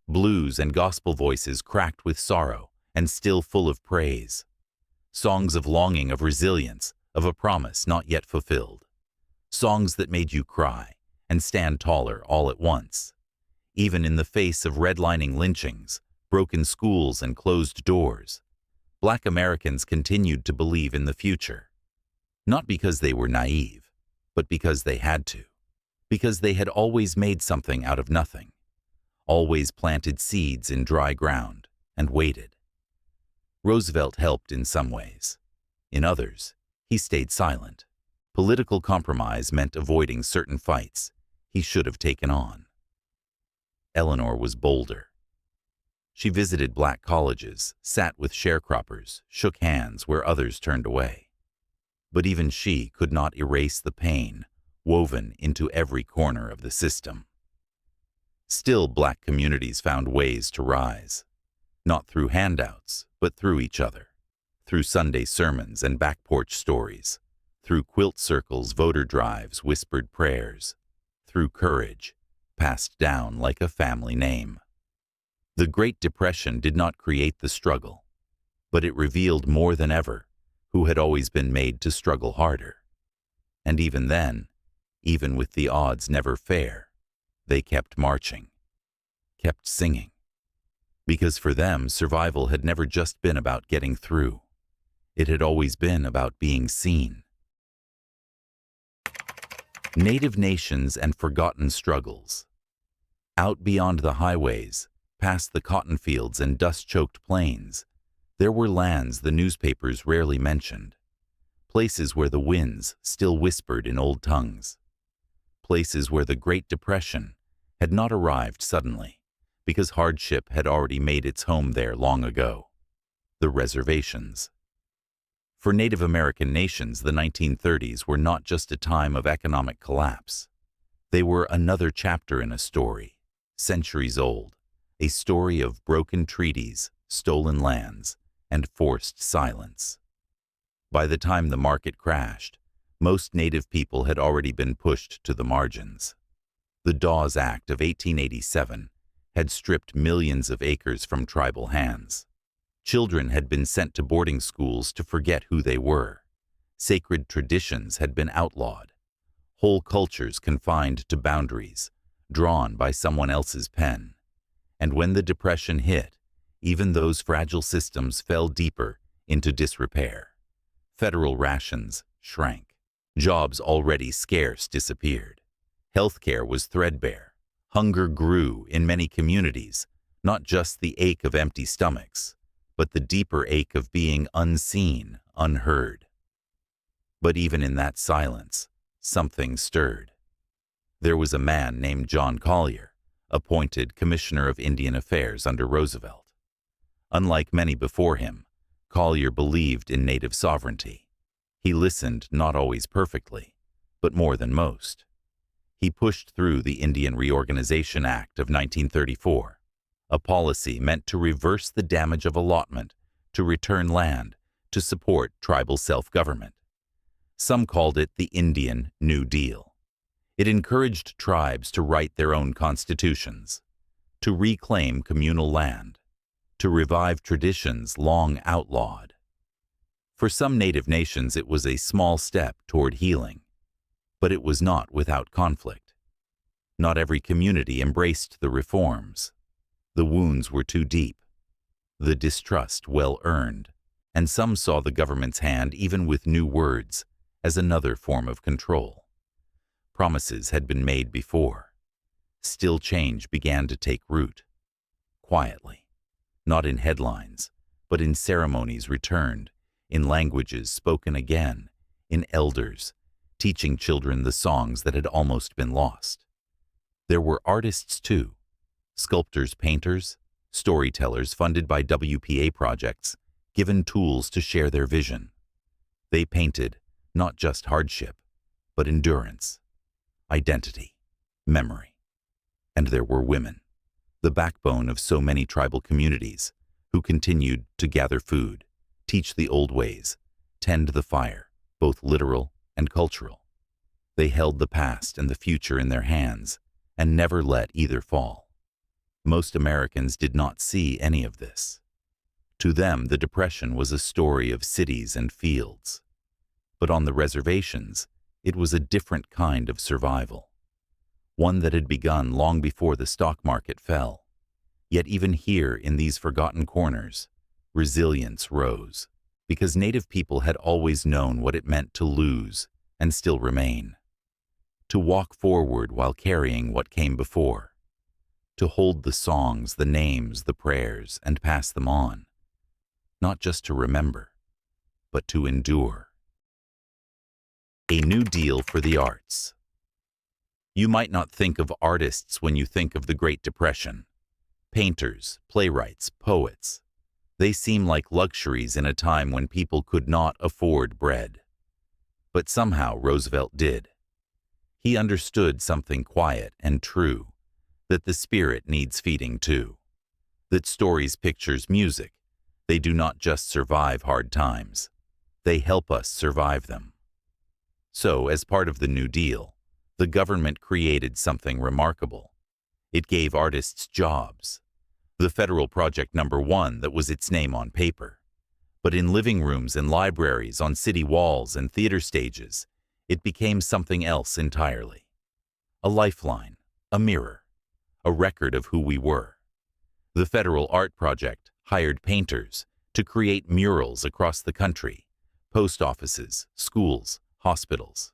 Blues and gospel voices cracked with sorrow and still full of praise. Songs of longing, of resilience, of a promise not yet fulfilled. Songs that made you cry and stand taller all at once. Even in the face of redlining lynchings, broken schools and closed doors, Black Americans continued to believe in the future. Not because they were naive, but because they had to. Because they had always made something out of nothing. Always planted seeds in dry ground and waited. Roosevelt helped in some ways. In others, he stayed silent. Political compromise meant avoiding certain fights he should have taken on. Eleanor was bolder. She visited Black colleges, sat with sharecroppers, shook hands where others turned away. But even she could not erase the pain woven into every corner of the system. Still, Black communities found ways to rise, not through handouts, but through each other, through Sunday sermons and back porch stories, through quilt circles, voter drives, whispered prayers, through courage, passed down like a family name. The Great Depression did not create the struggle, but it revealed more than ever who had always been made to struggle harder. And even then, even with the odds never fair, they kept marching, kept singing. Because for them, survival had never just been about getting through. It had always been about being seen. Native nations and forgotten struggles. Out beyond the highways, past the cotton fields and dust-choked plains, there were lands the newspapers rarely mentioned. Places where the winds still whispered in old tongues. Places where the Great Depression had not arrived suddenly, because hardship had already made its home there long ago. The reservations. For Native American nations, the 1930s were not just a time of economic collapse. They were another chapter in a story, centuries old, a story of broken treaties, stolen lands, and forced silence. By the time the market crashed, most Native people had already been pushed to the margins. The Dawes Act of 1887 had stripped millions of acres from tribal hands. Children had been sent to boarding schools to forget who they were. Sacred traditions had been outlawed. Whole cultures confined to boundaries, drawn by someone else's pen. And when the Depression hit, even those fragile systems fell deeper into disrepair. Federal rations shrank. Jobs already scarce disappeared. Healthcare was threadbare. Hunger grew in many communities, not just the ache of empty stomachs, but the deeper ache of being unseen, unheard. But even in that silence, something stirred. There was a man named John Collier, appointed Commissioner of Indian Affairs under Roosevelt. Unlike many before him, Collier believed in native sovereignty. He listened not always perfectly, but more than most. He pushed through the Indian Reorganization Act of 1934, a policy meant to reverse the damage of allotment, to return land, to support tribal self-government. Some called it the Indian New Deal. It encouraged tribes to write their own constitutions, to reclaim communal land, to revive traditions long outlawed. For some Native nations, it was a small step toward healing, but it was not without conflict. Not every community embraced the reforms. The wounds were too deep, the distrust well earned, and some saw the government's hand, even with new words, as another form of control. Promises had been made before. Still, change began to take root. Quietly, not in headlines, but in ceremonies returned, in languages spoken again, in elders, teaching children the songs that had almost been lost. There were artists too, sculptors, painters, storytellers funded by WPA projects, given tools to share their vision. They painted not just hardship, but endurance, identity, memory. And there were women, the backbone of so many tribal communities, who continued to gather food, teach the old ways, tend the fire, both literal and cultural. They held the past and the future in their hands and never let either fall. Most Americans did not see any of this. To them, the Depression was a story of cities and fields. But on the reservations, it was a different kind of survival, one that had begun long before the stock market fell. Yet even here, in these forgotten corners, resilience rose, because Native people had always known what it meant to lose and still remain, to walk forward while carrying what came before, to hold the songs, the names, the prayers, and pass them on, not just to remember, but to endure. A New Deal for the Arts. You might not think of artists when you think of the Great Depression. Painters, playwrights, poets. They seem like luxuries in a time when people could not afford bread. But somehow Roosevelt did. He understood something quiet and true, that the spirit needs feeding too. That stories, pictures, music, they do not just survive hard times. They help us survive them. So, as part of the New Deal, the government created something remarkable. It gave artists jobs. The federal project #1 that was its name on paper. But in living rooms and libraries, on city walls and theater stages, it became something else entirely. A lifeline, a mirror, a record of who we were. The federal art project hired painters to create murals across the country, post offices, schools, hospitals.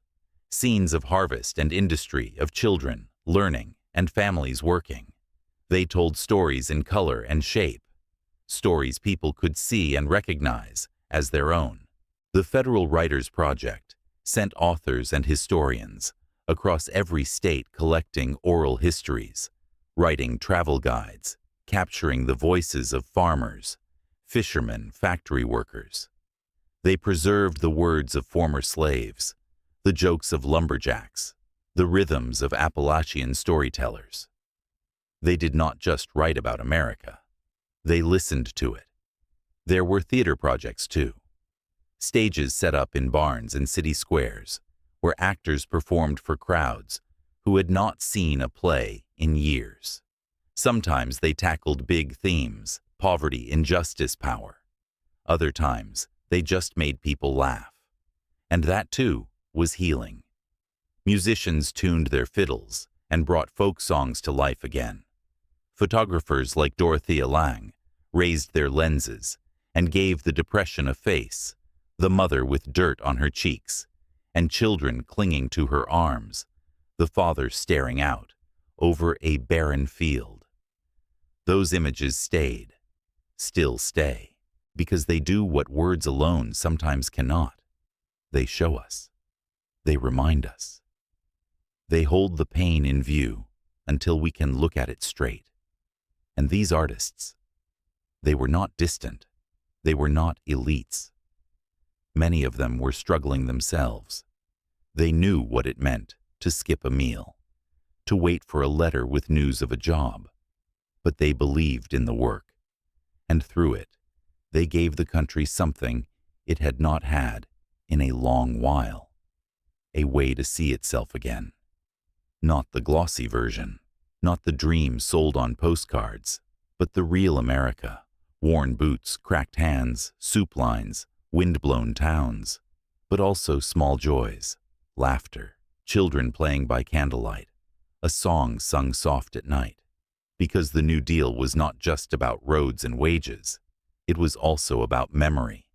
Scenes of harvest and industry, of children learning and families working. They told stories in color and shape, stories people could see and recognize as their own. The Federal Writers Project sent authors and historians across every state collecting oral histories, writing travel guides, capturing the voices of farmers, fishermen, factory workers. They preserved the words of former slaves, the jokes of lumberjacks, the rhythms of Appalachian storytellers. They did not just write about America. They listened to it. There were theater projects too. Stages set up in barns and city squares, where actors performed for crowds who had not seen a play in years. Sometimes they tackled big themes, poverty, injustice, power. Other times, they just made people laugh. And that too was healing. Musicians tuned their fiddles and brought folk songs to life again. Photographers like Dorothea Lange raised their lenses and gave the depression a face, the mother with dirt on her cheeks, and children clinging to her arms, the father staring out over a barren field. Those images stayed, still stay, because they do what words alone sometimes cannot. They show us. They remind us. They hold the pain in view until we can look at it straight. And these artists, they were not distant. They were not elites. Many of them were struggling themselves. They knew what it meant to skip a meal, to wait for a letter with news of a job. But they believed in the work, and through it, they gave the country something it had not had in a long while, a way to see itself again. Not the glossy version, not the dream sold on postcards, but the real America, worn boots, cracked hands, soup lines, wind-blown towns, but also small joys, laughter, children playing by candlelight, a song sung soft at night. Because the New Deal was not just about roads and wages, it was also about memory.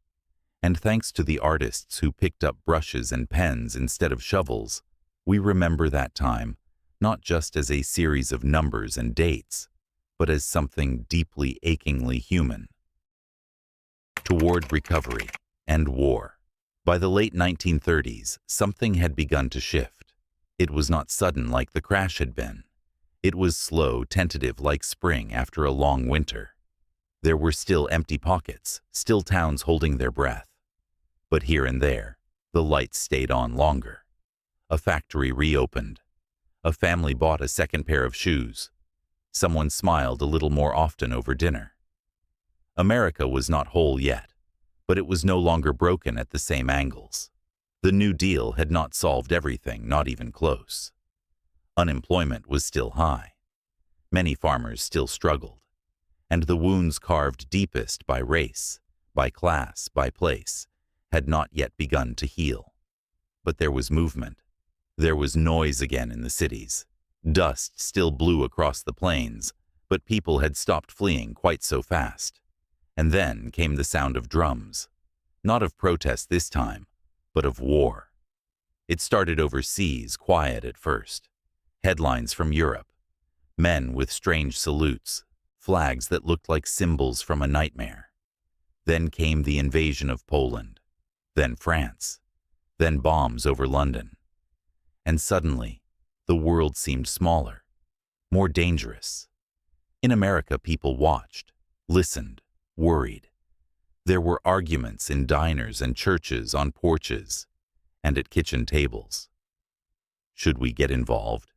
And thanks to the artists who picked up brushes and pens instead of shovels, we remember that time not just as a series of numbers and dates, but as something deeply, achingly human. Toward recovery and war. By the late 1930s, something had begun to shift. It was not sudden like the crash had been. It was slow, tentative like spring after a long winter. There were still empty pockets, still towns holding their breath. But here and there, the lights stayed on longer. A factory reopened. A family bought a second pair of shoes. Someone smiled a little more often over dinner. America was not whole yet, but it was no longer broken at the same angles. The New Deal had not solved everything, not even close. Unemployment was still high. Many farmers still struggled. And the wounds carved deepest by race, by class, by place, had not yet begun to heal. But there was movement. There was noise again in the cities. Dust still blew across the plains, but people had stopped fleeing quite so fast. And then came the sound of drums. Not of protest this time, but of war. It started overseas, quiet at first. Headlines from Europe. Men with strange salutes, flags that looked like symbols from a nightmare. Then came the invasion of Poland. Then France. Then bombs over London. And suddenly, the world seemed smaller, more dangerous. In America, people watched, listened, worried. There were arguments in diners and churches, on porches, and at kitchen tables. Should we get involved?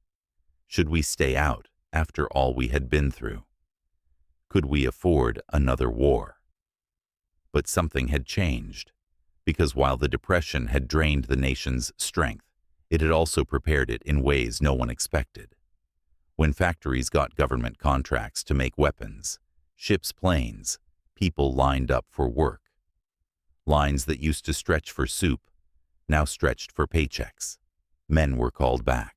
Should we stay out after all we had been through? Could we afford another war? But something had changed, because while the Depression had drained the nation's strength, it had also prepared it in ways no one expected. When factories got government contracts to make weapons, ships, planes, people lined up for work. Lines that used to stretch for soup now stretched for paychecks. Men were called back.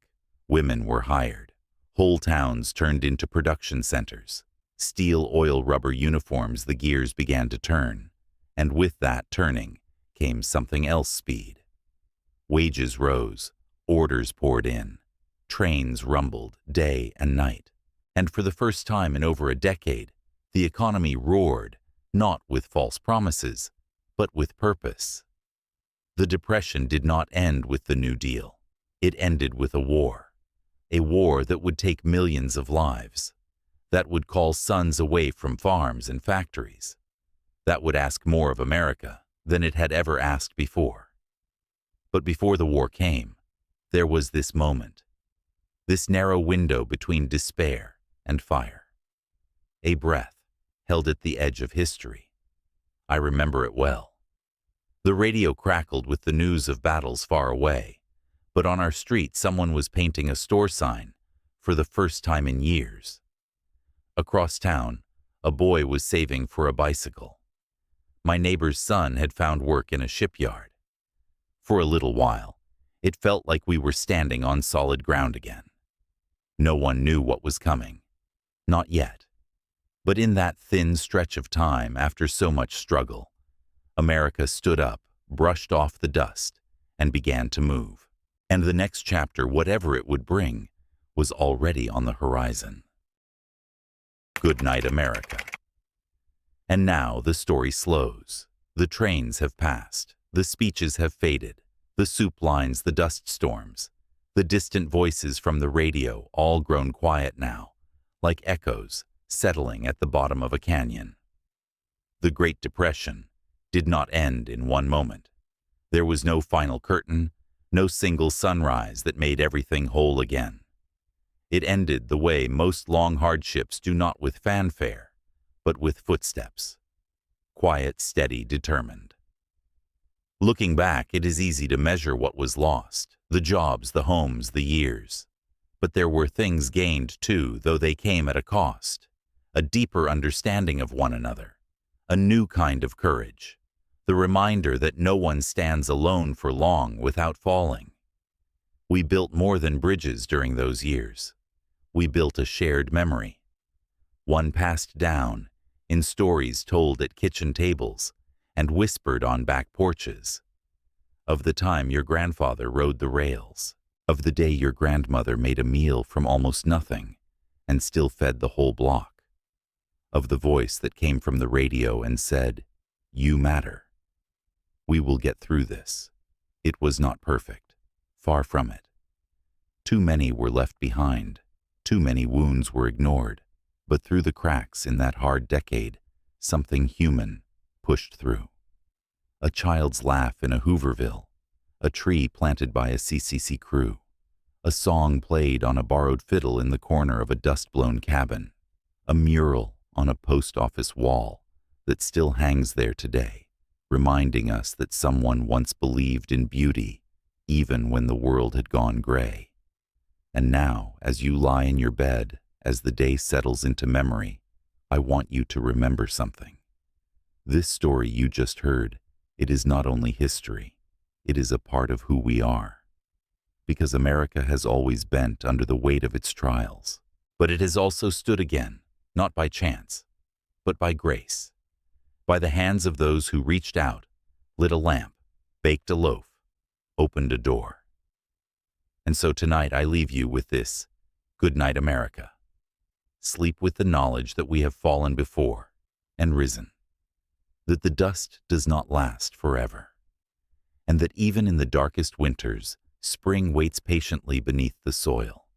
Women were hired. Whole towns turned into production centers. Steel, oil, rubber uniforms, the gears began to turn. And with that turning came something else: speed. Wages rose. Orders poured in. Trains rumbled day and night. And for the first time in over a decade, the economy roared, not with false promises, but with purpose. The Depression did not end with the New Deal. It ended with a war that would take millions of lives, that would call sons away from farms and factories, that would ask more of America than it had ever asked before. But before the war came, there was this moment, this narrow window between despair and fire. A breath held at the edge of history. I remember it well. The radio crackled with the news of battles far away, but on our street someone was painting a store sign for the first time in years. Across town, a boy was saving for a bicycle. My neighbor's son had found work in a shipyard. For a little while, it felt like we were standing on solid ground again. No one knew what was coming. Not yet. But in that thin stretch of time after so much struggle, America stood up, brushed off the dust, and began to move. And the next chapter, whatever it would bring, was already on the horizon. Good night, America. And now the story slows. The trains have passed. The speeches have faded. The soup lines, the dust storms. The distant voices from the radio, all grown quiet now, like echoes settling at the bottom of a canyon. The Great Depression did not end in one moment. There was no final curtain, no single sunrise that made everything whole again. It ended the way most long hardships do, not with fanfare, but with footsteps. Quiet, steady, determined. Looking back, it is easy to measure what was lost, the jobs, the homes, the years. But there were things gained too, though they came at a cost. A deeper understanding of one another, a new kind of courage, the reminder that no one stands alone for long without falling. We built more than bridges during those years. We built a shared memory, one passed down in stories told at kitchen tables and whispered on back porches, of the time your grandfather rode the rails, of the day your grandmother made a meal from almost nothing and still fed the whole block, of the voice that came from the radio and said, "You matter. We will get through this." It was not perfect, far from it. Too many were left behind, too many wounds were ignored, but through the cracks in that hard decade, something human pushed through. A child's laugh in a Hooverville, a tree planted by a CCC crew, a song played on a borrowed fiddle in the corner of a dust-blown cabin, a mural on a post office wall that still hangs there today, reminding us that someone once believed in beauty, even when the world had gone gray. And now, as you lie in your bed, as the day settles into memory, I want you to remember something. This story you just heard, it is not only history, it is a part of who we are. Because America has always bent under the weight of its trials, but it has also stood again, not by chance, but by grace, by the hands of those who reached out, lit a lamp, baked a loaf, opened a door. And so tonight I leave you with this, good night, America. Sleep with the knowledge that we have fallen before and risen, that the dust does not last forever, and that even in the darkest winters, spring waits patiently beneath the soil.